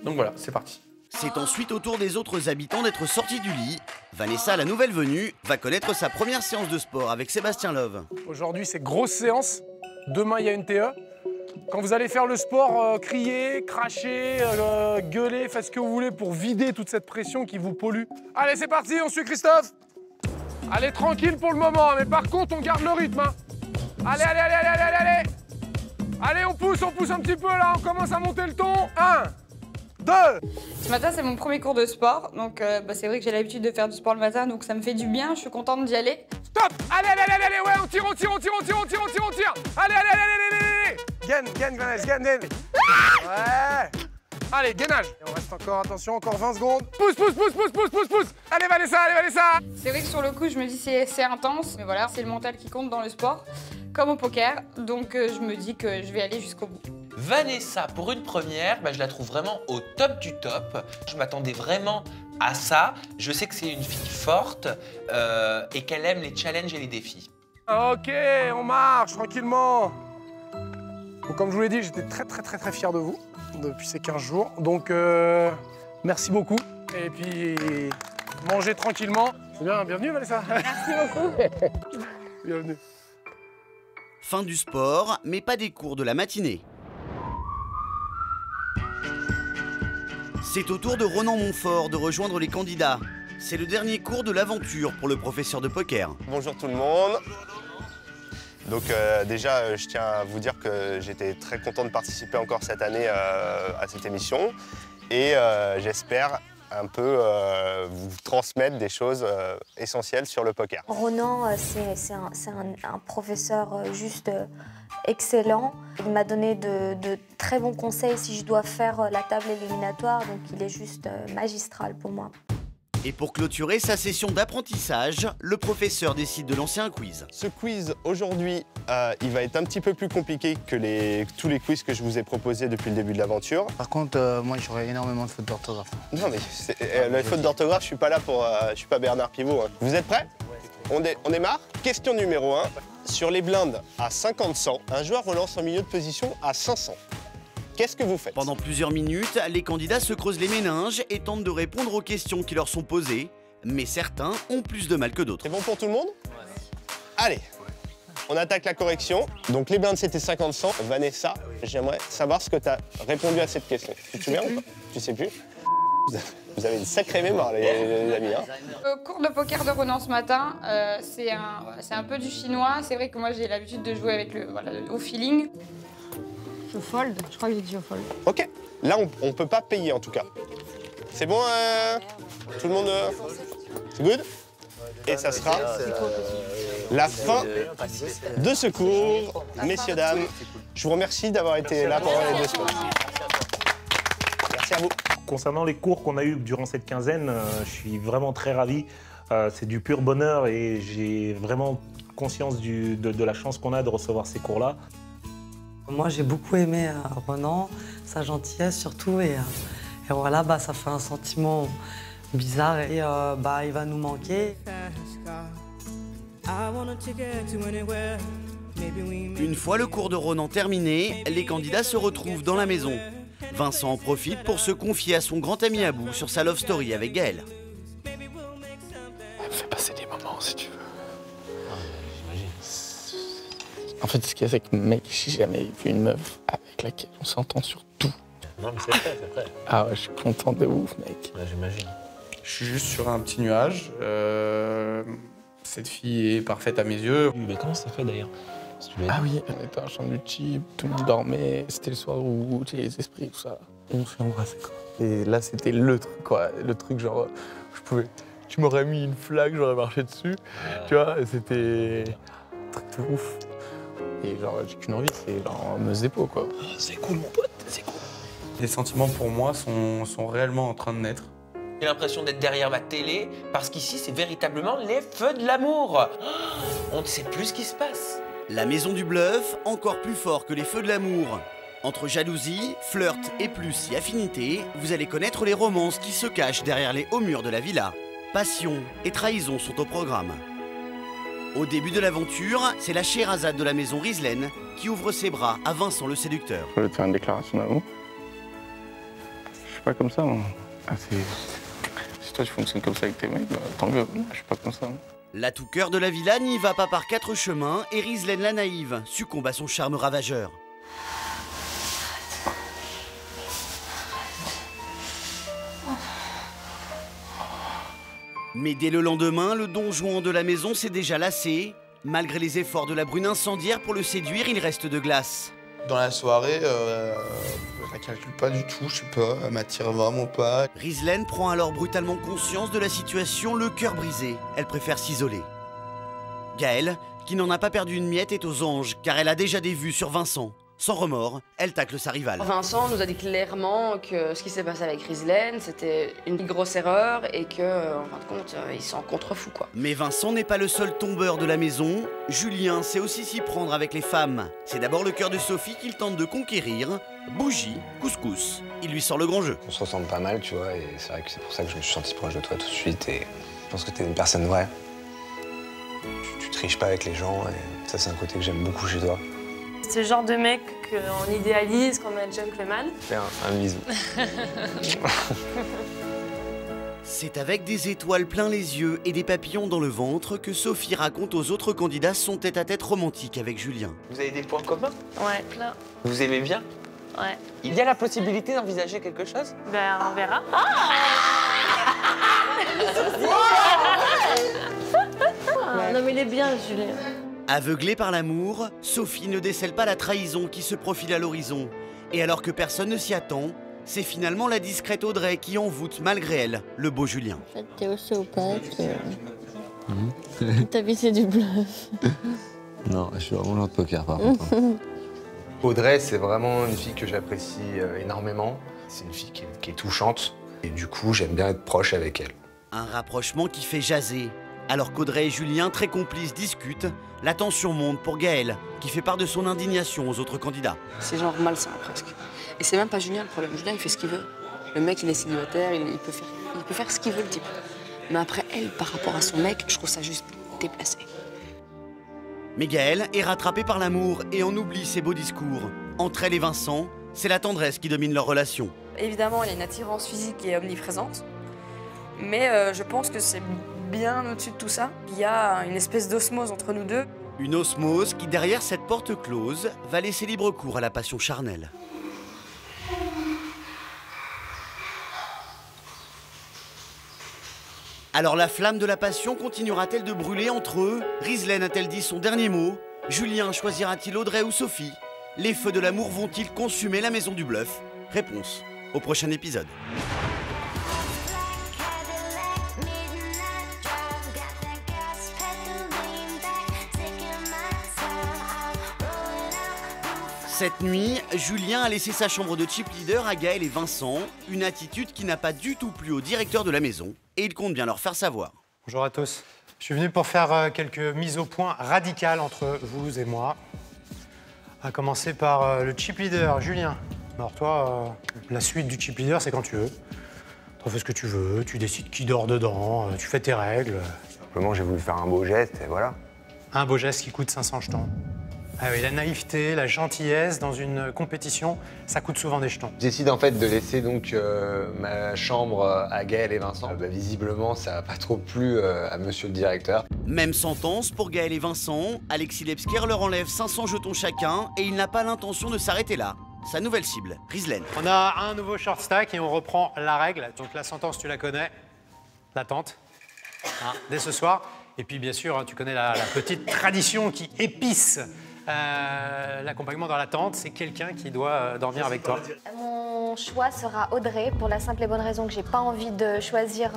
donc voilà, c'est parti. C'est ensuite au tour des autres habitants d'être sortis du lit. Vanessa, la nouvelle venue, va connaître sa première séance de sport avec Sébastien Love. Aujourd'hui, c'est grosse séance. Demain, il y a une TE. Quand vous allez faire le sport, criez, crachez, gueulez, faites ce que vous voulez pour vider toute cette pression qui vous pollue. Allez, c'est parti, on suit Christophe. Allez, tranquille pour le moment, mais par contre, on garde le rythme. Hein. Allez. Allez, on pousse un petit peu là, on commence à monter le ton. 1, 2. Ce matin, c'est mon premier cours de sport, donc c'est vrai que j'ai l'habitude de faire du sport le matin, donc ça me fait du bien, je suis contente d'y aller. Stop. Allez, ouais, on tire. Allez. Gaine, Vanessa, gaine. Ouais. Allez, gainage. Et on reste encore, attention, encore 20 secondes. Pousse. Allez, Vanessa. C'est vrai que sur le coup, je me dis c'est intense, mais voilà, c'est le mental qui compte dans le sport, comme au poker, donc je me dis que je vais aller jusqu'au bout. Vanessa, pour une première, je la trouve vraiment au top du top. Je m'attendais vraiment à ça. Je sais que c'est une fille forte et qu'elle aime les challenges et les défis. Ok, on marche tranquillement. Donc, comme je vous l'ai dit, j'étais très fier de vous depuis ces 15 jours. Donc, merci beaucoup. Et puis, mangez tranquillement. C'est bien, bienvenue Vanessa. Merci beaucoup. Bienvenue. Fin du sport, mais pas des cours de la matinée. C'est au tour de Ronan Montfort de rejoindre les candidats. C'est le dernier cours de l'aventure pour le professeur de poker. Bonjour tout le monde. Donc déjà, je tiens à vous dire que j'étais très content de participer encore cette année à cette émission. Et j'espère un peu vous transmettre des choses essentielles sur le poker. Ronan, c'est un professeur juste excellent. Il m'a donné de très bons conseils si je dois faire la table éliminatoire, donc il est juste magistral pour moi. Et pour clôturer sa session d'apprentissage, le professeur décide de lancer un quiz. Ce quiz, aujourd'hui, il va être un petit peu plus compliqué que tous les quiz que je vous ai proposés depuis le début de l'aventure. Par contre, moi, j'aurais énormément de fautes d'orthographe. Non, mais les fautes d'orthographe, je suis pas là pour... je suis pas Bernard Pivot. Hein. Vous êtes prêts? On démarre. Question numéro 1. Sur les blindes à 50-100, un joueur relance en milieu de position à 500. Qu'est-ce que vous faites? Pendant plusieurs minutes, les candidats se creusent les méninges et tentent de répondre aux questions qui leur sont posées. Mais certains ont plus de mal que d'autres. C'est bon pour tout le monde? Allez, on attaque la correction. Donc les blindes, c'était 50-100. Vanessa, j'aimerais savoir ce que tu as répondu à cette question. Tu te souviens ou pas? Tu sais plus? Vous avez une sacrée mémoire, les amis. Hein. Au cours de poker de Ronan ce matin, c'est un peu du chinois. C'est vrai que moi, j'ai l'habitude de jouer avec au feeling. Je fold, je crois que j'ai dit je fold. Ok, là on peut pas payer en tout cas. C'est bon, tout le monde c'est good? Et ça sera la fin de ce cours, messieurs, dames. Je vous remercie d'avoir été là pendant les 2 semaines. Merci à vous. Concernant les cours qu'on a eus durant cette quinzaine, je suis vraiment très ravi. C'est du pur bonheur et j'ai vraiment conscience de la chance qu'on a de recevoir ces cours-là. Moi, j'ai beaucoup aimé Ronan, sa gentillesse surtout, et voilà, ça fait un sentiment bizarre et il va nous manquer. Une fois le cours de Ronan terminé, les candidats se retrouvent dans la maison. Vincent en profite pour se confier à son grand ami Abou sur sa love story avec Gaël. Elle me fait passer des moments si tu veux. En fait, ce qu'il y a, c'est que mec, j'ai jamais vu une meuf avec laquelle on s'entend sur tout. Non, mais c'est vrai, c'est vrai. Ah ouais, je suis content de ouf, mec. Ouais, j'imagine. Je suis juste sur un petit nuage. Cette fille est parfaite à mes yeux. Mais comment ça fait d'ailleurs? Ah oui, on était en chambre du type, tout le monde dormait. C'était le soir où tu sais, les esprits, tout ça. On s'est embrassés, quoi. Et là, c'était le truc, quoi. Le truc, genre, je pouvais. Tu m'aurais mis une flaque, j'aurais marché dessus. Tu vois, c'était un truc de ouf. Et genre, j'ai qu'une envie, c'est genre me zépo, quoi. C'est cool, mon pote, c'est cool. Les sentiments, pour moi, sont réellement en train de naître. J'ai l'impression d'être derrière ma télé, parce qu'ici, c'est véritablement les feux de l'amour. On ne sait plus ce qui se passe. La maison du bluff, encore plus fort que les feux de l'amour. Entre jalousie, flirt et plus si affinité, vous allez connaître les romances qui se cachent derrière les hauts murs de la villa. Passion et trahison sont au programme. Au début de l'aventure, c'est la Scheherazade de la maison Rizlen qui ouvre ses bras à Vincent le séducteur. Je vais te faire une déclaration d'amour. Je suis pas comme ça, moi. Si toi tu fonctionnes comme ça avec tes mecs, tant mieux. Je suis pas comme ça. L'atout cœur de la villa n'y va pas par 4 chemins et Rizlen la naïve succombe à son charme ravageur. Mais dès le lendemain, le don Juan de la maison s'est déjà lassé. Malgré les efforts de la brune incendiaire pour le séduire, il reste de glace. Dans la soirée, je la calcule pas du tout, je sais pas, elle m'attire vraiment pas. Rizlen prend alors brutalement conscience de la situation, le cœur brisé. Elle préfère s'isoler. Gaëlle, qui n'en a pas perdu une miette, est aux anges, car elle a déjà des vues sur Vincent. Sans remords, elle tacle sa rivale. Vincent nous a dit clairement que ce qui s'est passé avec Rizlen, c'était une grosse erreur et que, en fin de compte, il s'en contrefou, quoi. Mais Vincent n'est pas le seul tombeur de la maison. Julien sait aussi s'y prendre avec les femmes. C'est d'abord le cœur de Sophie qu'il tente de conquérir. Bougie, couscous. Il lui sort le grand jeu. On se ressemble pas mal, tu vois, et c'est vrai que c'est pour ça que je me suis senti proche de toi tout de suite. Et je pense que t'es une personne vraie. Tu triches pas avec les gens, et ça, c'est un côté que j'aime beaucoup chez toi. C'est le genre de mec qu'on idéalise comme un gentleman. Fais un bisou. C'est avec des étoiles plein les yeux et des papillons dans le ventre que Sophie raconte aux autres candidats son tête-à-tête romantique avec Julien. Vous avez des points communs? Ouais, plein. Vous aimez bien? Ouais. Il y a la possibilité d'envisager quelque chose? Ben, on verra. Non mais il est bien, Julien. Aveuglée par l'amour, Sophie ne décèle pas la trahison qui se profile à l'horizon. Et alors que personne ne s'y attend, c'est finalement la discrète Audrey qui envoûte malgré elle le beau Julien. En fait, t'es ostéopathe. T'as visé du bluff. Non, je suis vraiment joueur de poker par contre. Audrey, c'est vraiment une fille que j'apprécie énormément. C'est une fille qui est touchante. Et du coup, j'aime bien être proche avec elle. Un rapprochement qui fait jaser. Alors qu'Audrey et Julien, très complices, discutent, la tension monte pour Gaël, qui fait part de son indignation aux autres candidats. C'est genre malsain presque. Et c'est même pas Julien le problème. Julien, il fait ce qu'il veut. Le mec, il est célibataire, il peut faire ce qu'il veut, le type. Mais après, elle, par rapport à son mec, je trouve ça juste déplacé. Mais Gaël est rattrapée par l'amour et on oublie ses beaux discours. Entre elle et Vincent, c'est la tendresse qui domine leur relation. Évidemment, il y a une attirance physique qui est omniprésente. Mais je pense que c'est bien au-dessus de tout ça. Il y a une espèce d'osmose entre nous deux. Une osmose qui, derrière cette porte close, va laisser libre cours à la passion charnelle. Alors la flamme de la passion continuera-t-elle de brûler entre eux? Rizlen a-t-elle dit son dernier mot? Julien choisira-t-il Audrey ou Sophie? Les feux de l'amour vont-ils consumer la maison du bluff? Réponse au prochain épisode. Cette nuit, Julien a laissé sa chambre de chip leader à Gaël et Vincent, une attitude qui n'a pas du tout plu au directeur de la maison, et il compte bien leur faire savoir. Bonjour à tous. Je suis venu pour faire quelques mises au point radicales entre vous et moi. À commencer par le chip leader, Julien. Alors toi, la suite du chip leader, c'est quand tu veux. Tu fais ce que tu veux, tu décides qui dort dedans, tu fais tes règles. Simplement, j'ai voulu faire un beau geste et voilà. Un beau geste qui coûte 500 jetons. Ah oui, la naïveté, la gentillesse dans une compétition, ça coûte souvent des jetons. Je décide en fait de laisser donc ma chambre à Gaël et Vincent. Visiblement, ça n'a pas trop plu à monsieur le directeur. Même sentence pour Gaël et Vincent. Alexis Lebsker leur enlève 500 jetons chacun et il n'a pas l'intention de s'arrêter là. Sa nouvelle cible, Rizlen. On a un nouveau short stack et on reprend la règle. Donc la sentence, tu la connais, l'attente, dès ce soir. Et puis bien sûr, tu connais la petite tradition qui épice l'accompagnement dans la tente, c'est quelqu'un qui doit dormir avec toi. Mon choix sera Audrey pour la simple et bonne raison que j'ai pas envie de choisir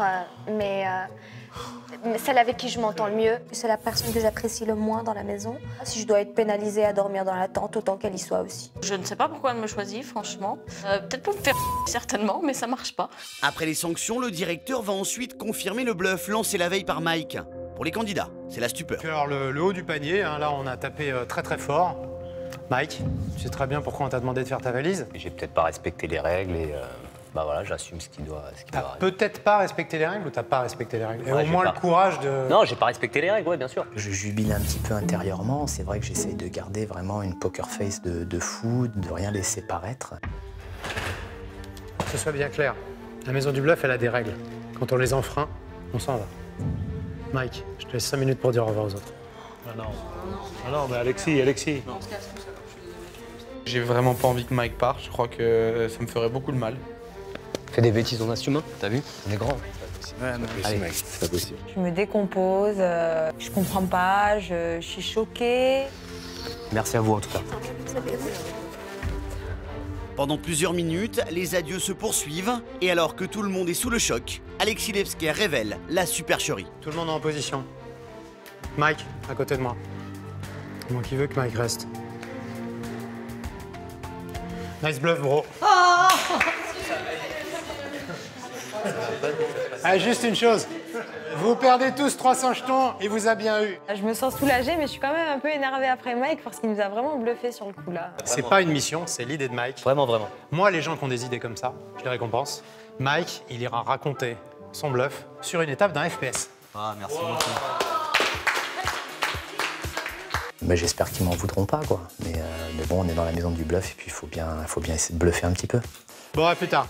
celle avec qui je m'entends le mieux. C'est la personne que j'apprécie le moins dans la maison. Si je dois être pénalisée à dormir dans la tente, autant qu'elle y soit aussi. Je ne sais pas pourquoi elle me choisit, franchement. Peut-être pour me faire certainement, mais ça marche pas. Après les sanctions, le directeur va ensuite confirmer le bluff lancé la veille par Mike. Pour les candidats, c'est la stupeur. Alors le haut du panier, là on a tapé très très fort. Mike, tu sais très bien pourquoi on t'a demandé de faire ta valise. J'ai peut-être pas respecté les règles et bah voilà, j'assume ce qui doit T'as peut-être pas respecté les règles ou t'as pas respecté les règles? Et ouais, au moins le courage de... Non, j'ai pas respecté les règles, ouais, bien sûr. Je jubile un petit peu intérieurement. C'est vrai que j'essaye de garder vraiment une poker face de fou, de rien laisser paraître. Que ce soit bien clair, la maison du bluff, elle a des règles. Quand on les enfreint, on s'en va. Mike, je te laisse 5 minutes pour dire au revoir aux autres. Ah non, mais Alexis. J'ai vraiment pas envie que Mike parte, je crois que ça me ferait beaucoup de mal. Fais des bêtises, on assume, hein. T'as vu? On est grand. Allez, mec, c'est pas possible. Je me décompose, je comprends pas, je suis choquée. Merci à vous en tout cas. Pendant plusieurs minutes, les adieux se poursuivent et alors que tout le monde est sous le choc, Alexis Lebsker révèle la supercherie. Tout le monde est en position. Mike, à côté de moi. Moi qui veux que Mike reste. Nice bluff, bro. Juste une chose. Vous perdez tous 300 jetons, il vous a bien eu. Je me sens soulagée, mais je suis quand même un peu énervée après Mike parce qu'il nous a vraiment bluffé sur le coup là. C'est pas une mission, c'est l'idée de Mike. Vraiment, vraiment. Moi, les gens qui ont des idées comme ça, je les récompense. Mike, il ira raconter son bluff sur une étape d'un FPS. Ah, merci beaucoup. Mais j'espère qu'ils m'en voudront pas, quoi. Mais bon, on est dans la maison du bluff et puis il faut bien essayer de bluffer un petit peu. Bon, à plus tard.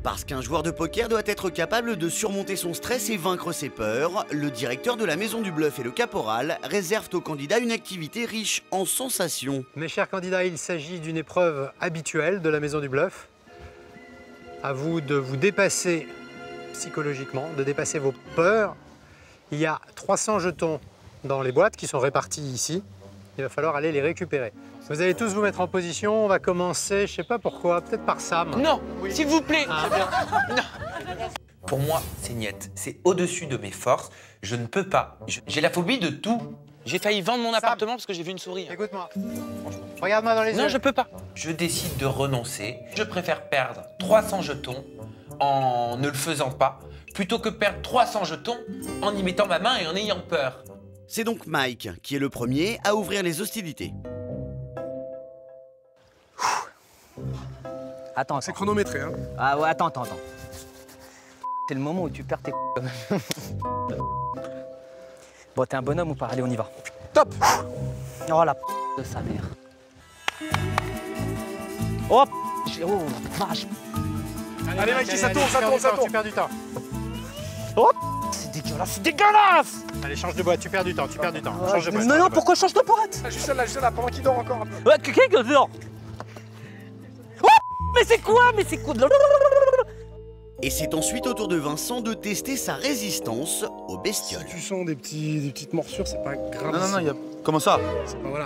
Parce qu'un joueur de poker doit être capable de surmonter son stress et vaincre ses peurs, le directeur de la maison du bluff et le caporal réservent aux candidats une activité riche en sensations. Mes chers candidats, il s'agit d'une épreuve habituelle de la maison du bluff. À vous de vous dépasser psychologiquement, de dépasser vos peurs. Il y a 300 jetons dans les boîtes qui sont répartis ici. Il va falloir aller les récupérer. Vous allez tous vous mettre en position. On va commencer, je sais pas pourquoi, peut-être par Sam. Non, s'il vous plaît. Non. Pour moi, c'est niette. C'est au-dessus de mes forces. Je ne peux pas. J'ai la phobie de tout. J'ai failli vendre mon appartement parce que j'ai vu une souris. Écoute-moi. Regarde-moi dans les yeux. Non, je peux pas. Je décide de renoncer. Je préfère perdre 300 jetons en ne le faisant pas, plutôt que perdre 300 jetons en y mettant ma main et en ayant peur. C'est donc Mike qui est le premier à ouvrir les hostilités. Attends. C'est chronométré, hein. Ah ouais, attends. C'est le moment où tu perds tes quand même. Bon, t'es un bonhomme ou pas? Allez, on y va. Top. Oh la de sa mère. Oh, oh vache. Allez, mec, ça tourne. Tu perds du temps. Oh, c'est dégueulasse. Allez, change de boîte, tu perds du temps. Change de boîte. Mais non, pourquoi je change de boîte? Juste celle-là, pendant qu'il dort encore un peu. Ouais, quelqu'un qui dort. Oh, mais c'est quoi? Et c'est ensuite au tour de Vincent de tester sa résistance aux bestioles. Si tu sens des petites morsures, c'est pas grave. Non, y a... Comment ça?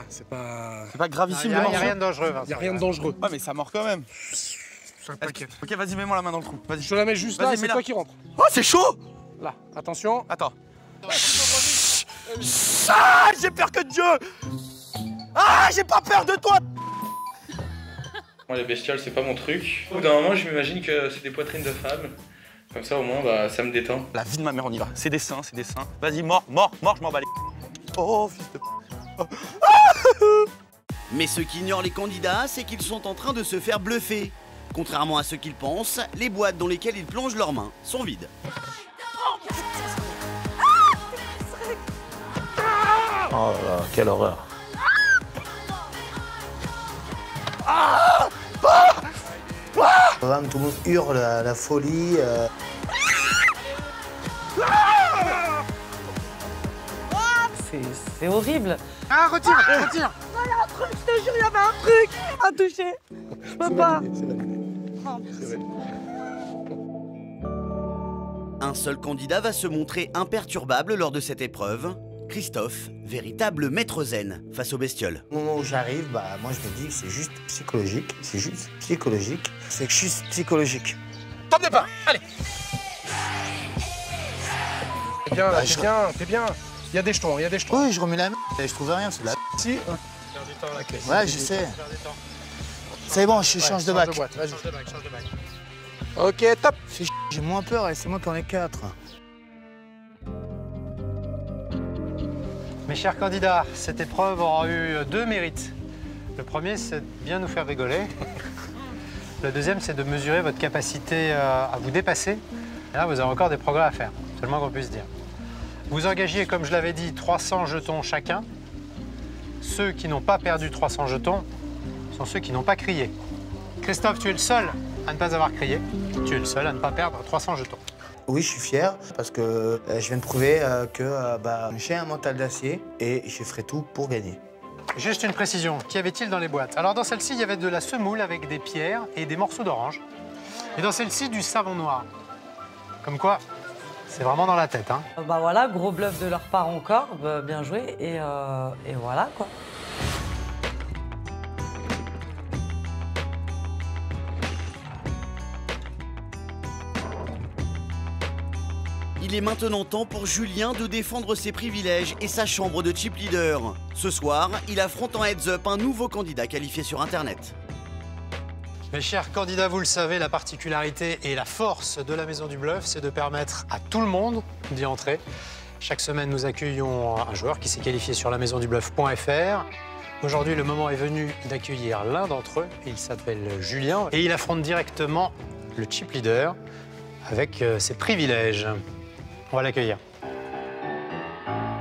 C'est pas... C'est pas gravissime, Il les n'y a morceaux. rien de dangereux, Vincent. Il n'y a rien de dangereux. Ouais, mais ça mord quand même. T'inquiète. Ok, vas-y, mets-moi la main dans le trou. Vas-y. Je te la mets juste là, c'est toi qui rentre. Oh, c'est chaud! Là, attention. Attends. Ah, j'ai peur que de Dieu! Ah, j'ai pas peur de toi! Moi, les bestioles, c'est pas mon truc. Au bout d'un moment, je m'imagine que c'est des poitrines de femmes. Comme ça, au moins, bah, ça me détend. La vie de ma mère, on y va. C'est des seins. Vas-y, mors, je m'en bats les... Oh, fils de... Oh. Mais ce qu'ignorent les candidats, c'est qu'ils sont en train de se faire bluffer. Contrairement à ce qu'ils pensent, les boîtes dans lesquelles ils plongent leurs mains sont vides. Oh là là, quelle horreur. Tout le monde hurle à la folie. C'est horrible. Ah, retire. Il y a un truc, je te jure, il y avait un truc à toucher. Je peux pas. Un seul candidat va se montrer imperturbable lors de cette épreuve. Christophe, véritable maître zen face aux bestioles. Au moment où j'arrive, bah, moi je me dis que c'est juste psychologique. C'est que je suis psychologique. Top départ, allez. T'es bien, t'es bien. Il y a des jetons, Oui, je remets la main. Je trouve rien, c'est de la... Si. Ouais, je sais. C'est bon, je change de bac. Ok, top. J'ai moins peur, laissez-moi qu'on est 4. Mes chers candidats, cette épreuve aura eu 2 mérites. Le premier, c'est de bien nous faire rigoler. Le deuxième, c'est de mesurer votre capacité à vous dépasser. Et là, vous avez encore des progrès à faire, seulement qu'on puisse dire. Vous engagez, comme je l'avais dit, 300 jetons chacun. Ceux qui n'ont pas perdu 300 jetons sont ceux qui n'ont pas crié. Christophe, tu es le seul à ne pas avoir crié. Tu es le seul à ne pas perdre 300 jetons. Oui, je suis fier parce que je viens de prouver que j'ai un mental d'acier et je ferai tout pour gagner. Juste une précision, qu'y avait-il dans les boîtes? Alors dans celle-ci, il y avait de la semoule avec des pierres et des morceaux d'orange. Et dans celle-ci, du savon noir. Comme quoi, c'est vraiment dans la tête, hein. Bah voilà, gros bluff de leur part encore, bien joué, et voilà quoi. Il est maintenant temps pour Julien de défendre ses privilèges et sa chambre de chip leader. Ce soir, il affronte en heads-up un nouveau candidat qualifié sur Internet. Mes chers candidats, vous le savez, la particularité et la force de la Maison du Bluff, c'est de permettre à tout le monde d'y entrer. Chaque semaine, nous accueillons un joueur qui s'est qualifié sur lamaisondubluff.fr. Aujourd'hui, le moment est venu d'accueillir l'un d'entre eux. Il s'appelle Julien et il affronte directement le chip leader avec ses privilèges. On va l'accueillir.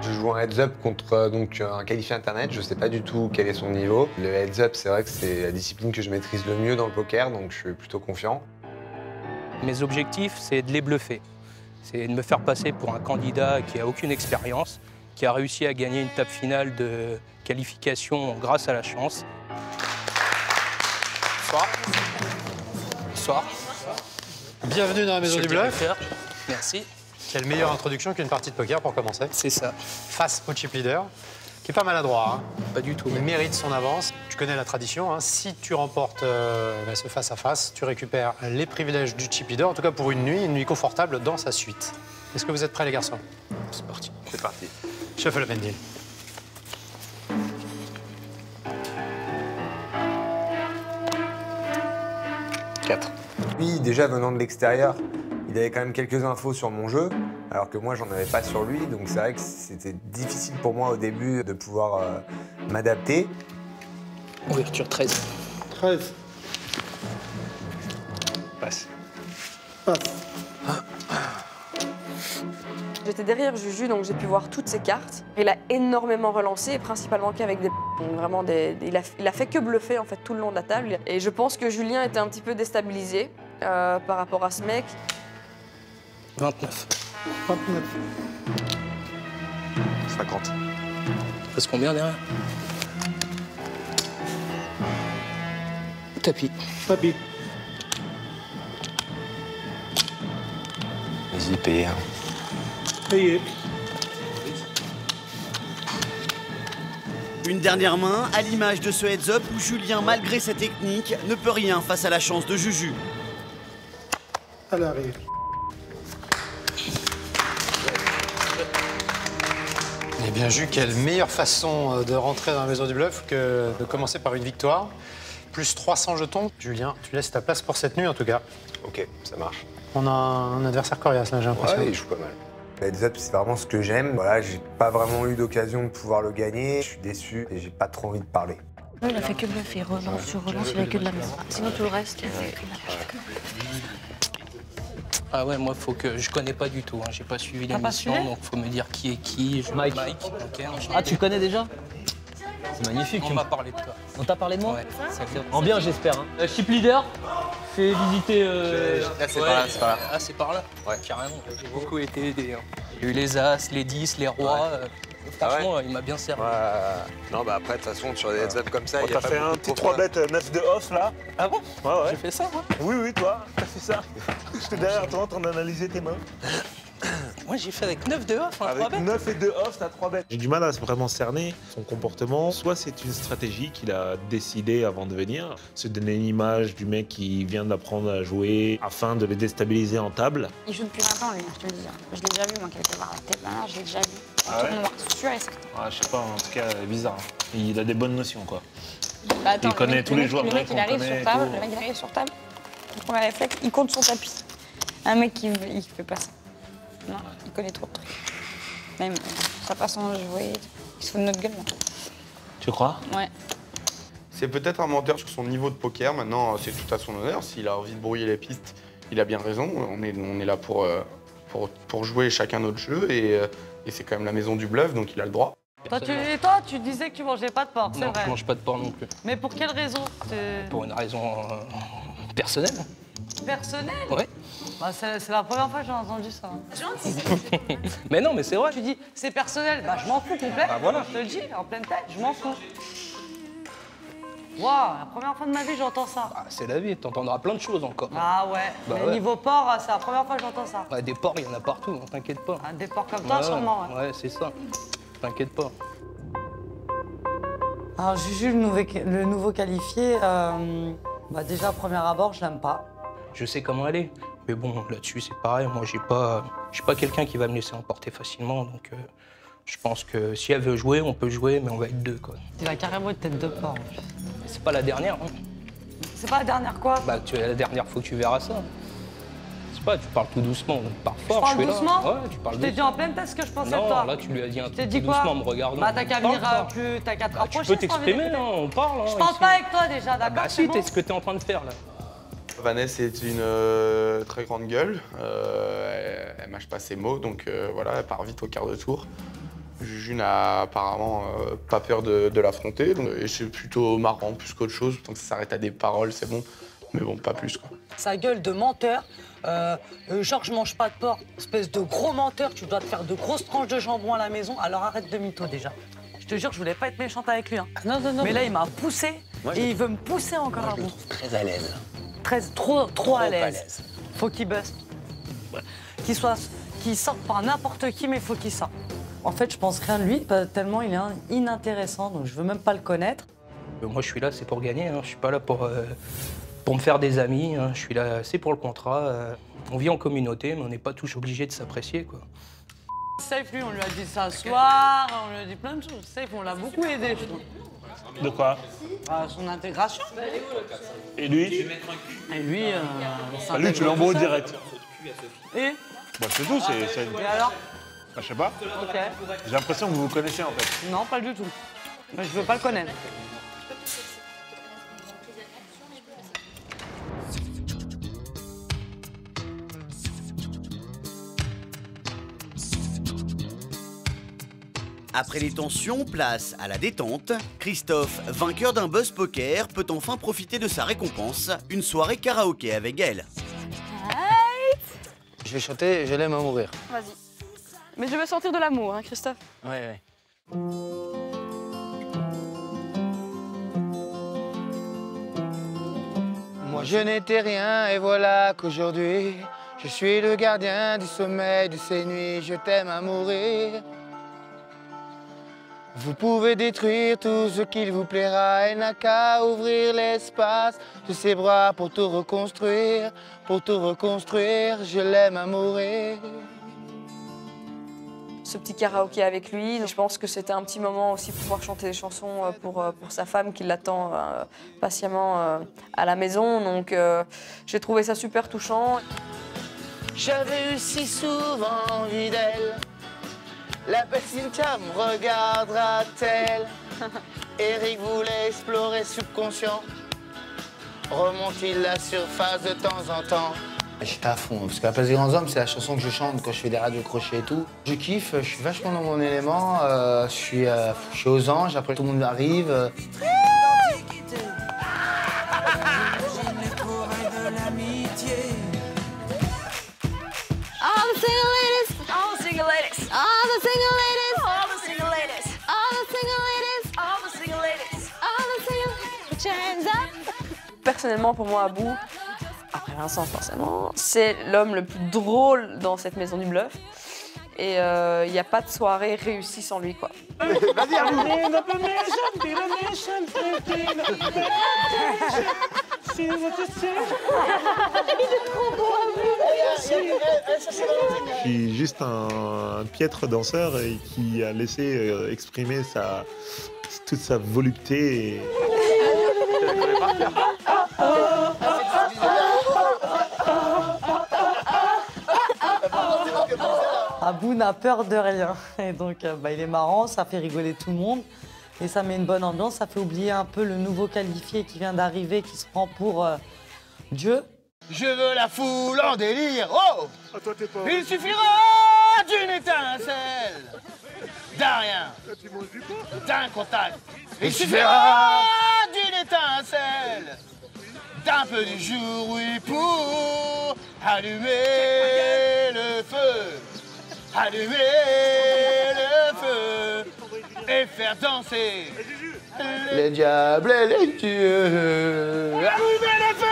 Je joue un heads-up contre donc, un qualifié Internet, je ne sais pas du tout quel est son niveau. Le heads-up, c'est vrai que c'est la discipline que je maîtrise le mieux dans le poker, donc je suis plutôt confiant. Mes objectifs, c'est de les bluffer. C'est de me faire passer pour un candidat qui n'a aucune expérience, qui a réussi à gagner une table finale de qualification grâce à la chance. Bonsoir. Bonsoir. Bienvenue dans la Maison du Bluff. Merci. Quelle meilleure introduction qu'une partie de poker pour commencer. C'est ça. Face au chip leader, qui est pas maladroit. Hein. Pas du tout. Il mérite son avance. Tu connais la tradition. Hein. Si tu remportes ce face-à-face, tu récupères les privilèges du chip leader, en tout cas pour une nuit confortable dans sa suite. Est-ce que vous êtes prêts, les garçons? C'est parti. C'est parti. Shuffle and deal. Lui, déjà venant de l'extérieur, il avait quand même quelques infos sur mon jeu, alors que moi, j'en avais pas sur lui. Donc c'est vrai que c'était difficile pour moi au début de pouvoir m'adapter. Ouverture 13. 13. Passe. Passe. J'étais derrière Juju, donc j'ai pu voir toutes ses cartes. Il a énormément relancé, principalement qu'avec des... Vraiment il a fait que bluffer en fait tout le long de la table. Et je pense que Julien était un petit peu déstabilisé par rapport à ce mec. 29. 29. 50. Passe combien derrière? Tapis. Tapis. Vas-y, paye. Hein. Payé. Une dernière main, à l'image de ce heads-up où Julien, malgré sa technique, ne peut rien face à la chance de Juju. Elle arrive. Eh bien, Jules, quelle meilleure façon de rentrer dans la maison du bluff que de commencer par une victoire. Plus 300 jetons. Julien, tu laisses ta place pour cette nuit, en tout cas. Ok, ça marche. On a un adversaire coriace, là, j'ai l'impression. Ouais, il joue pas mal. Heads up, c'est vraiment ce que j'aime. Voilà, j'ai pas vraiment eu d'occasion de pouvoir le gagner. Je suis déçu et j'ai pas trop envie de parler. Ouais, il a fait que bluffer, relance sur relance, il a que de la maison. Sinon tout le reste, il a fait que Ah ouais, moi, faut que je connais pas du tout. Hein. J'ai pas suivi l'émission, donc faut me dire qui est qui. Mike. Okay, Ah, tu connais déjà? C'est magnifique. On m'a parlé de toi. On t'a parlé de moi? Ouais. En bien, j'espère. Hein. Chip leader, fais visiter. Là, c'est par là, c'est par là. Ah, c'est par là? Ouais. Carrément. J'ai beaucoup été aidé. Hein. Il y a eu les As, les 10, les Rois. Franchement, il m'a bien servi. Non, bah après, de toute façon, sur des heads up comme ça, il y a T'as pas fait un beaucoup de petit profondeur. 3 bet 9 de off là. Ah bon? Ouais. J'ai fait ça, moi? Oui, toi, t'as fait ça. J'étais derrière toi en train d'analyser tes mains. Moi, j'ai fait avec 9 de off, hein, 3 Avec bêtes. 9 et 2 off, t'as 3 bêtes. J'ai du mal à vraiment cerner son comportement. Soit c'est une stratégie qu'il a décidé avant de venir, se donner une image du mec qui vient d'apprendre à jouer afin de le déstabiliser en table. Il joue depuis 20 ans, lui, je te le dis. Je l'ai déjà vu, moi, quelque part. Je l'ai déjà vu. Ah ouais? Tout noir, sûr et certain. Ah, je sais pas, en tout cas, bizarre. Il a des bonnes notions, quoi. Bah, attends, Il connaît tous les joueurs Le mec, qu'on il arrive connaît sur et table. tout. Le mec, il arrive sur table. Le premier réflexe, il compte son tapis. Un mec qui il fait pas ça. Non, il connaît trop de trucs. Même sa façon de jouer, il se fout de notre gueule. Là. Tu crois? Ouais. C'est peut-être un menteur sur son niveau de poker. Maintenant, c'est tout à son honneur. S'il a envie de brouiller les pistes, il a bien raison. On est là pour jouer chacun notre jeu et c'est quand même la maison du bluff, donc il a le droit. Toi, tu disais que tu mangeais pas de porc, c'est Non, vrai. je mange pas de porc non plus. Mais pour quelle raison? Pour une raison personnelle. Personnelle? Ouais. Bah, c'est la première fois que j'ai entendu ça. Mais non, mais c'est vrai. Tu dis, c'est personnel, bah je m'en fous complètement. Bah, voilà. Je te le dis, en pleine tête, je m'en fous. Waouh, la première fois de ma vie, j'entends ça. Ah, c'est la vie, t'entendras plein de choses encore. Ah ouais, Bah mais ouais. niveau porc, c'est la première fois que j'entends ça. Ouais, des porcs, il y en a partout, hein, t'inquiète pas. Ah, des porcs comme toi, sûrement. Ouais. Ouais, c'est ça. T'inquiète pas. Alors Juju, le nouveau qualifié, bah déjà, à premier abord, je l'aime pas. Je sais comment elle est. Mais bon, là-dessus, c'est pareil. Moi, j'ai pas quelqu'un qui va me laisser emporter facilement. Donc, je pense que si elle veut jouer, on peut jouer, mais on va être deux, quoi. Il a carrément une tête de porc. C'est pas la dernière, hein. C'est pas la dernière quoi? Bah, la dernière fois que tu verras ça. C'est pas, tu parles tout doucement. Par Je fort, parle suis doucement? là. Ouais, tu parles Je t'ai dit doucement. en pleine tête ce que je pensais Non, de toi. là, tu lui as dit un Je tout t'ai dit doucement quoi? en me regardant. Bah t'as qu'à Parle, venir toi. t'as qu'à te Bah, rapprocher. tu peux sans t'exprimer, venir hein, on parle. Hein, Je parle ici. pas avec toi déjà, d'accord? Bah si, c'est ce que t'es en train de faire, là. Vanessa est une très grande gueule. Elle mâche pas ses mots, donc voilà, elle part vite au quart de tour. Juju n'a apparemment pas peur de l'affronter, et c'est plutôt marrant plus qu'autre chose. Tant que ça s'arrête à des paroles, c'est bon. Mais bon, pas plus, quoi. Sa gueule de menteur. Genre, je mange pas de porc. Espèce de gros menteur, tu dois te faire de grosses tranches de jambon à la maison, alors arrête de mytho déjà. Je te jure, je voulais pas être méchante avec lui. Hein. Non. Mais là, il m'a poussé et il veut me pousser encore à bout. Très à l'aise. Trop à l'aise. Faut qu'il buste. qu'il sorte par n'importe qui, mais il faut qu'il sorte. En fait, je pense rien de lui, tellement il est inintéressant, donc je veux même pas le connaître. Moi, je suis là, c'est pour gagner. Hein. Je suis pas là pour me faire des amis. Hein. Je suis là, c'est pour le contrat. On vit en communauté, mais on n'est pas tous obligés de s'apprécier, quoi. Safe, lui, on lui a dit s'asseoir, on lui a dit plein de choses. Safe, on l'a beaucoup aidé, je trouve. De quoi? Son intégration. Et lui? Et lui, lui, tu l'embrouilles direct. Et Bah, c'est tout, c'est... Et alors? Bah, je sais pas. Ok. J'ai l'impression que vous vous connaissez, en fait. Non, pas du tout. Mais je veux pas le connaître. Après les tensions, place à la détente. Christophe, vainqueur d'un buzz poker, peut enfin profiter de sa récompense, une soirée karaoké avec Gaël. Je vais chanter Je l'aime à mourir. Vas-y. Mais je veux sentir de l'amour, hein, Christophe. Ouais. Moi je n'étais rien et voilà qu'aujourd'hui je suis le gardien du sommeil de ces nuits. Je t'aime à mourir. Vous pouvez détruire tout ce qu'il vous plaira, elle n'a qu'à ouvrir l'espace de ses bras pour tout reconstruire, je l'aime à mourir. Ce petit karaoké avec lui, je pense que c'était un petit moment aussi pour pouvoir chanter des chansons pour sa femme qui l'attend patiemment à la maison, donc j'ai trouvé ça super touchant. J'avais eu si souvent envie d'elle. La belle Cynthia me regardera-t-elle? Eric voulait explorer subconscient. Remonte-t-il la surface de temps en temps? J'étais à fond, parce que La place des grands hommes, c'est la chanson que je chante quand je fais des radios crochets et tout. Je kiffe, je suis vachement dans mon élément, je suis aux anges, après tout le monde arrive. All the single ladies, all the single ladies, all the single ladies, all the single ladies, all the single ladies, all the single ladies, all the single ladies, put your hands up. Personnellement, pour moi, Abou, après Vincent forcément, c'est l'homme le plus drôle dans cette maison du bluff. Et il n'y a pas de soirée réussie sans lui, quoi. Vas-y, Abou. Il est trop beau, Je suis juste un piètre danseur et qui a laissé exprimer toute sa volupté. Abou n'a peur de rien. Et donc, il est marrant, ça fait rigoler tout le monde. Et ça met une bonne ambiance, ça fait oublier un peu le nouveau qualifié qui vient d'arriver, qui se prend pour Dieu. Je veux la foule en délire. Oh, il suffira d'une étincelle, d'un rien, d'un contact. Il suffira d'une étincelle, d'un peu du jour, oui, pour allumer le feu. Allumer le feu et faire danser les diables et les dieux. Allumer le feu!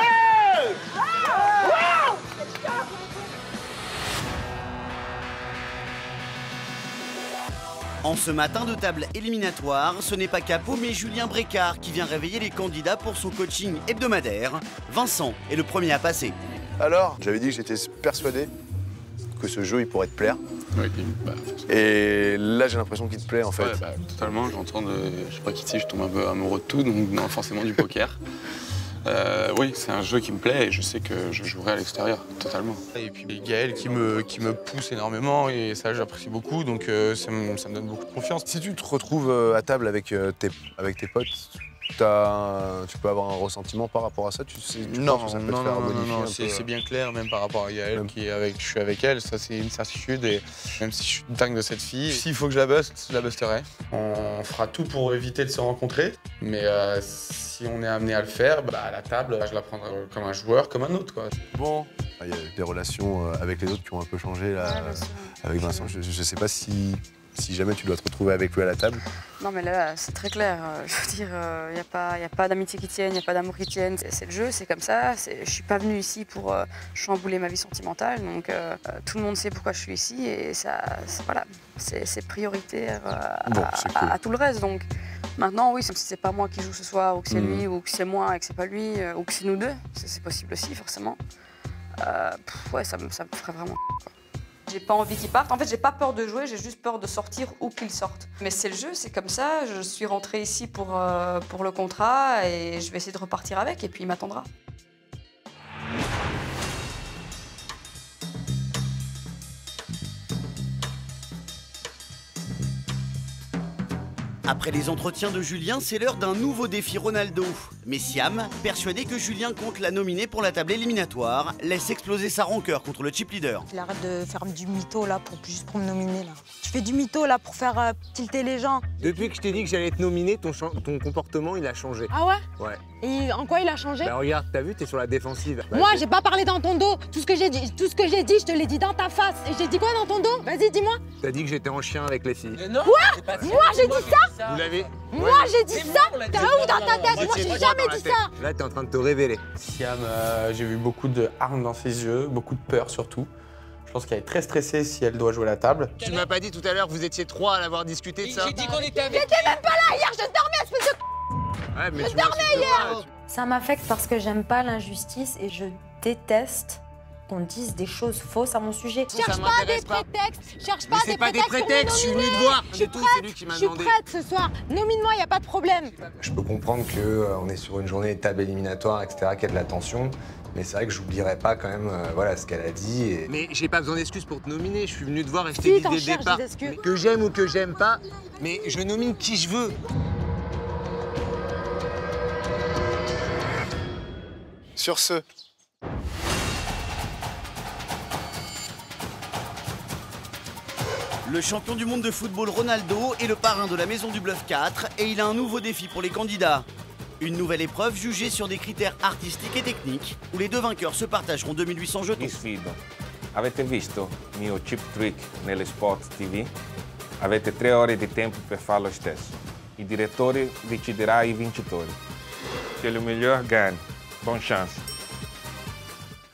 En ce matin de table éliminatoire, ce n'est pas Capo mais Julien Brécard qui vient réveiller les candidats pour son coaching hebdomadaire. Vincent est le premier à passer. Alors, j'avais dit que j'étais persuadé que ce jeu il pourrait te plaire. Oui, et là j'ai l'impression qu'il te plaît en fait. Ouais, totalement, j'entends je sais pas qui c'est, je tombe un peu amoureux de tout, donc non, forcément du poker. Oui, c'est un jeu qui me plaît et je sais que je jouerai à l'extérieur, totalement. Et puis Gaël qui me pousse énormément et ça j'apprécie beaucoup, donc ça me donne beaucoup de confiance. Si tu te retrouves à table avec tes potes, tu peux avoir un ressentiment par rapport à ça, tu penses que ça peut te faire bonifier un peu, c'est bien clair, même par rapport à Gaël, je suis avec elle, ça c'est une certitude, et même si je suis dingue de cette fille, s'il faut que je la busterai. On fera tout pour éviter de se rencontrer, mais si on est amené à le faire, à la table, je la prendrai comme un joueur, comme un autre, quoi. Bon, il y a des relations avec les autres qui ont un peu changé là, avec Vincent, je sais pas si si jamais tu dois te retrouver avec lui à la table? Non mais là, c'est très clair. Je veux dire, il n'y a pas d'amitié qui tienne, il n'y a pas d'amour qui tienne. C'est le jeu, c'est comme ça. Je suis pas venue ici pour chambouler ma vie sentimentale. Donc tout le monde sait pourquoi je suis ici et voilà, c'est prioritaire à tout le reste. Donc maintenant, oui, si c'est pas moi qui joue ce soir, ou que c'est lui, ou que c'est moi et que c'est pas lui, ou que c'est nous deux, c'est possible aussi, forcément. Ouais, ça me ferait vraiment quoi. J'ai pas envie qu'il parte. En fait, j'ai pas peur de jouer, j'ai juste peur de sortir ou qu'il sorte. Mais c'est le jeu, c'est comme ça. Je suis rentrée ici pour le contrat et je vais essayer de repartir avec et puis il m'attendra. Après les entretiens de Julien, c'est l'heure d'un nouveau défi Ronaldo. Mais Siam, persuadé que Julien compte la nominer pour la table éliminatoire, laisse exploser sa rancœur contre le chip leader. Il arrête de faire du mytho là, juste pour me nominer là. Tu fais du mytho là pour faire tilter les gens. Depuis que je t'ai dit que j'allais te nominer, ton comportement il a changé. Ah ouais? Ouais. Et en quoi il a changé? Bah regarde, t'as vu, t'es sur la défensive. Moi, j'ai pas parlé dans ton dos. Tout ce que j'ai dit, je te l'ai dit dans ta face. Et j'ai dit quoi dans ton dos? Vas-y, dis-moi. T'as dit que j'étais en chien avec les filles. Non, quoi? Moi, j'ai dit ça? Vous l'avez? Moi, j'ai dit ça? T'es où dans ta tête? Moi, j'ai jamais dit ça. Là, t'es en train de te révéler. Siam, j'ai vu beaucoup de hargne dans ses yeux, beaucoup de peur surtout. Je pense qu'elle est très stressée si elle doit jouer à la table. Tu m'as pas dit tout à l'heure que vous étiez trois à l'avoir discuté de ça? J'ai dit qu'on était avec. J'étais même pas là hier, je dormais, espèce de... Ouais, mais je dormais hier. Ça m'affecte parce que j'aime pas l'injustice et je déteste qu'on dise des choses fausses à mon sujet. Cherche pas des prétextes. Cherche pas des prétextes. C'est pas des prétextes, je suis venu te voir. C'est tout, c'est lui qui m'a demandé. Je suis prête ce soir. Nomine-moi, y a pas de problème. Je peux comprendre qu'on est sur une journée de table éliminatoire, etc., qu'il y a de la tension. Mais c'est vrai que j'oublierai pas quand même voilà, ce qu'elle a dit. Et... Mais j'ai pas besoin d'excuses pour te nominer. Je suis venu te voir et je t'ai dit dès le départ. Que j'aime ou que j'aime pas, mais je nomine qui je veux. Sur ce, le champion du monde de football Ronaldo est le parrain de la Maison du Bluff 4 et il a un nouveau défi pour les candidats. Une nouvelle épreuve jugée sur des critères artistiques et techniques où les deux vainqueurs se partageront 2800 jetons. Vi sfido. Avete visto il mio chip trick nelle spot TV? Avete 3 ore di tempo per fare lo stesso. Il direttore deciderà i vincitori. Que le meilleur gagne. Bonne chance.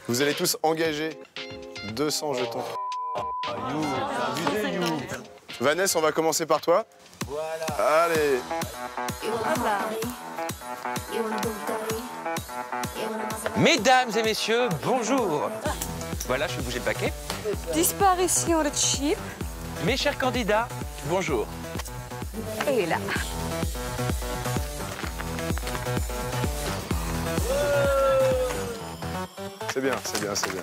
vous allez tous engager 200 jetons. Vanessa, on va commencer par toi. Voilà. Allez. Mesdames et messieurs, bonjour. Voilà, je vais bouger le paquet. Disparition de chip. Mes chers candidats, bonjour. Et là. C'est bien, c'est bien, c'est bien.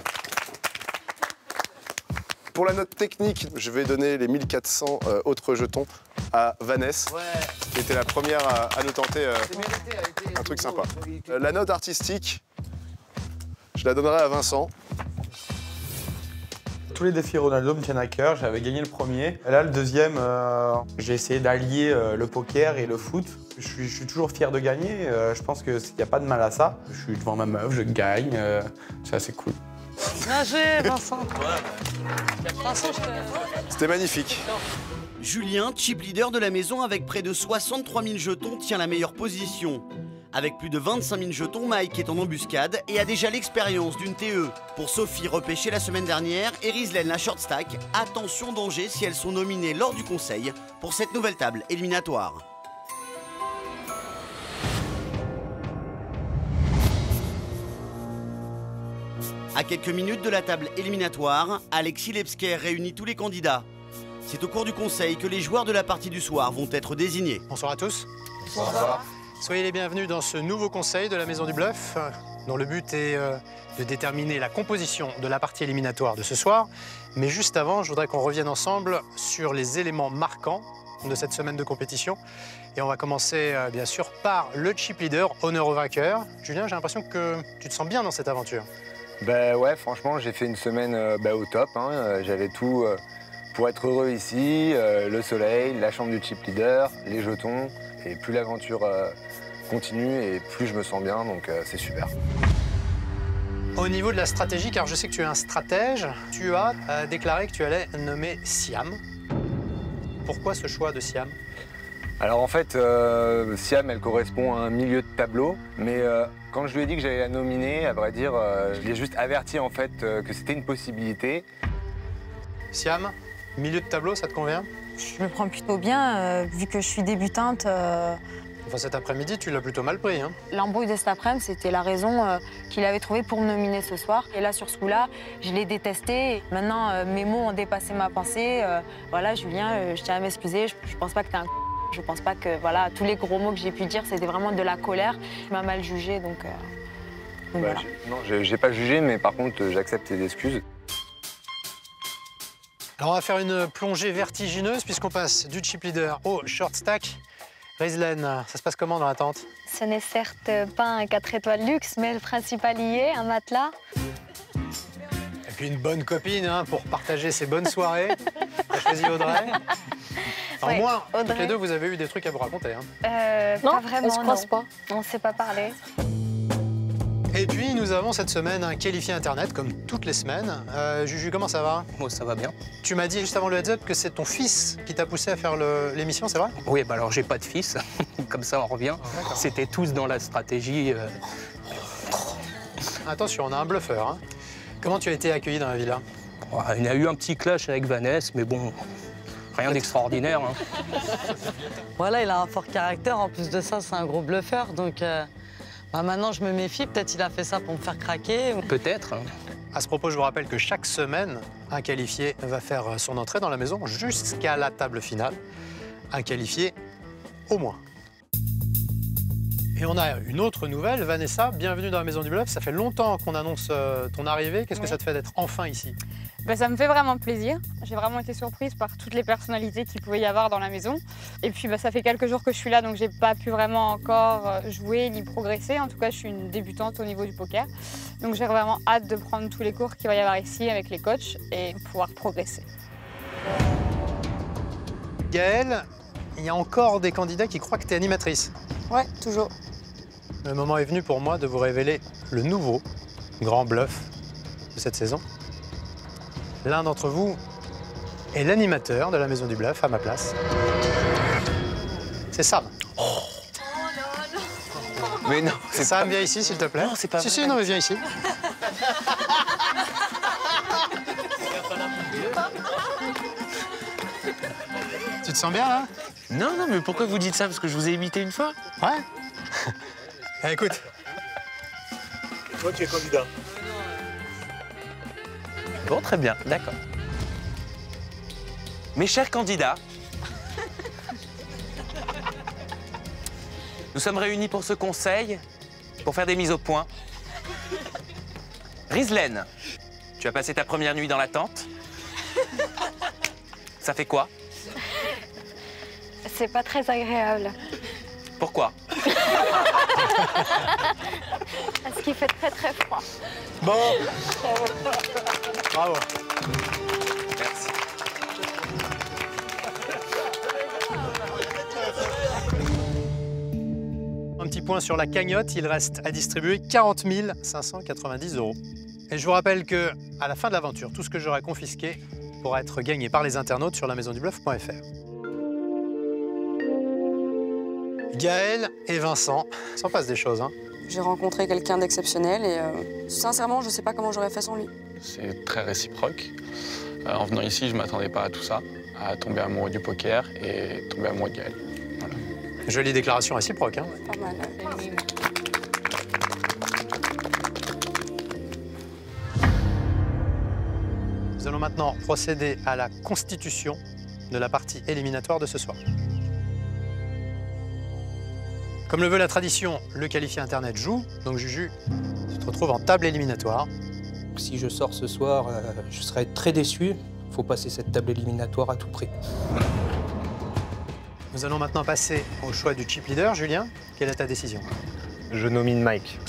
Pour la note technique, je vais donner les 1400 autres jetons à Vanessa, qui était la première à nous tenter un truc sympa. La note artistique, je la donnerai à Vincent. Tous les défis Ronaldo me tiennent à cœur, j'avais gagné le premier. Et là, le deuxième, j'ai essayé d'allier le poker et le foot. Je suis toujours fier de gagner, je pense qu'il n'y a pas de mal à ça. Je suis devant ma meuf, je gagne, c'est assez cool. Bien joué, Vincent. C'était magnifique. Julien, chip leader de la maison avec près de 63 000 jetons, tient la meilleure position. Avec plus de 25 000 jetons, Mike est en embuscade et a déjà l'expérience d'une TE. Pour Sophie, repêchée la semaine dernière, et Rizlen, la short stack, attention danger si elles sont nominées lors du conseil pour cette nouvelle table éliminatoire. À quelques minutes de la table éliminatoire, Alexis Lepsker réunit tous les candidats. C'est au cours du conseil que les joueurs de la partie du soir vont être désignés. Bonsoir à tous. Bonsoir. Soyez les bienvenus dans ce nouveau conseil de la Maison du Bluff, dont le but est de déterminer la composition de la partie éliminatoire de ce soir. Mais juste avant, je voudrais qu'on revienne ensemble sur les éléments marquants de cette semaine de compétition. Et on va commencer bien sûr par le chip leader, honneur au vainqueur. Julien, j'ai l'impression que tu te sens bien dans cette aventure. Ben ouais, franchement, j'ai fait une semaine au top. J'avais tout pour être heureux ici. Le soleil, la chambre du chip leader, les jetons. Et plus l'aventure continue et plus je me sens bien, donc c'est super. Au niveau de la stratégie, car je sais que tu es un stratège, tu as déclaré que tu allais nommer Siam. Pourquoi ce choix de Siam? Alors en fait, Siam, elle correspond à un milieu de tableau, mais quand je lui ai dit que j'allais la nominer, à vrai dire, je l'ai juste averti en fait que c'était une possibilité. Siam, milieu de tableau, ça te convient? Je le prends plutôt bien, vu que je suis débutante. Enfin, cet après-midi, tu l'as plutôt mal pris, hein? L'embrouille de cet après-midi, c'était la raison qu'il avait trouvée pour me nominer ce soir. Et là, sur ce coup-là, je l'ai détesté. Maintenant, mes mots ont dépassé ma pensée. Voilà, Julien, je tiens à m'excuser. Je pense pas que t'es un Je pense pas que, voilà, tous les gros mots que j'ai pu dire, c'était vraiment de la colère. Tu m'as mal jugé, donc voilà. Non, j'ai pas jugé, mais par contre, j'accepte tes excuses. Alors, on va faire une plongée vertigineuse puisqu'on passe du chip leader au short stack. Rizlen, ça se passe comment dans la tente? Ce n'est certes pas un 4 étoiles luxe, mais le principal y est, un matelas. Et puis une bonne copine hein, pour partager ces bonnes soirées. T'as choisi Audrey. Alors Ouais, moi, Audrey. toutes les deux, vous avez eu des trucs à vous raconter. Hein. Pas vraiment, on se croise pas. On ne s'est pas parlé. Et puis, nous avons cette semaine un qualifié Internet, comme toutes les semaines. Juju, comment ça va? Moi, ça va bien. Tu m'as dit juste avant le heads-up que c'est ton fils qui t'a poussé à faire l'émission, c'est vrai? Oui, bah alors j'ai pas de fils, comme ça on revient. C'était tous dans la stratégie. Attention, on a un bluffeur. Hein. Comment tu as été accueilli dans la villa? Il y a eu un petit clash avec Vanessa, mais bon, rien d'extraordinaire. Hein. Voilà, il a un fort caractère. En plus de ça, c'est un gros bluffeur. Donc maintenant, je me méfie. Peut-être il a fait ça pour me faire craquer. Peut-être. À ce propos, je vous rappelle que chaque semaine, un qualifié va faire son entrée dans la maison jusqu'à la table finale. Un qualifié au moins. Et on a une autre nouvelle. Vanessa, bienvenue dans la Maison du Bluff. Ça fait longtemps qu'on annonce ton arrivée. Qu'est-ce que ça te fait d'être enfin ici? Ça me fait vraiment plaisir. J'ai vraiment été surprise par toutes les personnalités qu'il pouvait y avoir dans la maison. Et puis ça fait quelques jours que je suis là, donc j'ai pas pu vraiment encore jouer ni progresser. En tout cas, je suis une débutante au niveau du poker. Donc j'ai vraiment hâte de prendre tous les cours qu'il va y avoir ici avec les coachs et pouvoir progresser. Gaëlle, il y a encore des candidats qui croient que tu es animatrice. Ouais, toujours. Le moment est venu pour moi de vous révéler le nouveau grand bluff de cette saison. L'un d'entre vous est l'animateur de la Maison du Bluff à ma place. C'est Sam. Mais non, c'est Sam, viens ici, s'il te plaît. Non, c'est pas si, vrai. Si, non, mais viens ici. Tu te sens bien, là? Non, non, mais pourquoi vous dites ça? Parce que je vous ai imité une fois? Ouais. Écoute. Toi, tu es candidat. Bon, très bien, d'accord. Mes chers candidats, nous sommes réunis pour ce conseil, pour faire des mises au point. Rizlen, tu as passé ta première nuit dans la tente. Ça fait quoi? C'est pas très agréable. Pourquoi? Parce qu'il fait très très froid. Bon. Bravo. Merci. Un petit point sur la cagnotte, il reste à distribuer 40 590 €. Et je vous rappelle que à la fin de l'aventure, tout ce que j'aurai confisqué pourra être gagné par les internautes sur lamaisondubluff.fr. Gaëlle et Vincent, ça en passe des choses, hein. J'ai rencontré quelqu'un d'exceptionnel et sincèrement, je sais pas comment j'aurais fait sans lui. C'est très réciproque. En venant ici, je ne m'attendais pas à tout ça, à tomber amoureux du poker et tomber amoureux de Gaëlle. Voilà. Jolie déclaration réciproque, hein. Pas mal. Nous allons maintenant procéder à la constitution de la partie éliminatoire de ce soir. Comme le veut la tradition, le qualifié Internet joue, donc Juju, tu te retrouves en table éliminatoire. Si je sors ce soir, je serais très déçu. Il faut passer cette table éliminatoire à tout prix. Nous allons maintenant passer au choix du chip leader. Julien, quelle est ta décision? Je nomine Mike.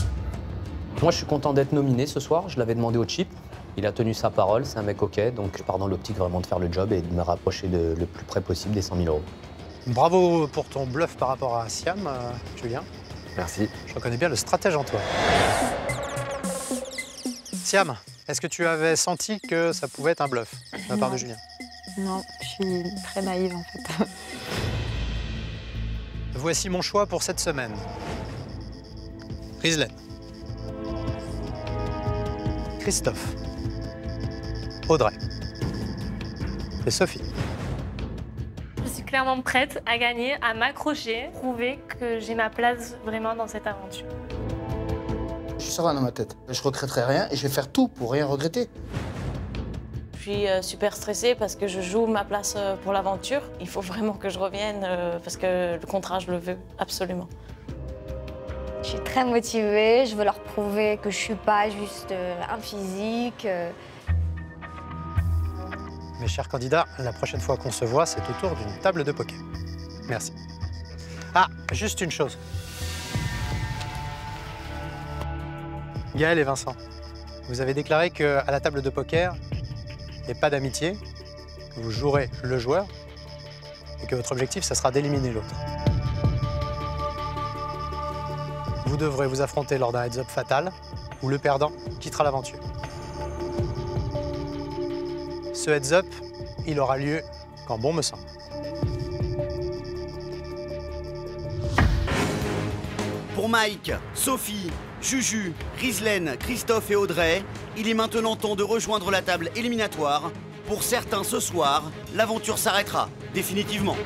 Moi, je suis content d'être nominé ce soir. Je l'avais demandé au chip. Il a tenu sa parole, c'est un mec OK. Donc, je pars dans l'optique vraiment de faire le job et de me rapprocher le plus près possible des 100 000 €. Bravo pour ton bluff par rapport à Siam, Julien. Merci. Je reconnais bien le stratège en toi. Siam, est-ce que tu avais senti que ça pouvait être un bluff de la part de Julien? Non, je suis très naïve en fait. Voici mon choix pour cette semaine. Rizlen. Christophe. Audrey. Et Sophie. Je suis clairement prête à gagner, à m'accrocher, prouver que j'ai ma place vraiment dans cette aventure. Je suis serein dans ma tête. Je regretterai rien et je vais faire tout pour rien regretter. Je suis super stressée parce que je joue ma place pour l'aventure. Il faut vraiment que je revienne parce que le contrat, je le veux absolument. Je suis très motivée, je veux leur prouver que je suis pas juste un physique. Mes chers candidats, la prochaine fois qu'on se voit, c'est autour d'une table de poker. Merci. Ah, juste une chose. Gaël et Vincent, vous avez déclaré qu'à la table de poker, il n'y a pas d'amitié, que vous jouerez le joueur et que votre objectif, ça sera d'éliminer l'autre. Vous devrez vous affronter lors d'un heads-up fatal où le perdant quittera l'aventure. Ce heads-up, il aura lieu quand bon me semble. Pour Mike, Sophie, Juju, Rizlen, Christophe et Audrey, il est maintenant temps de rejoindre la table éliminatoire. Pour certains, ce soir, l'aventure s'arrêtera définitivement.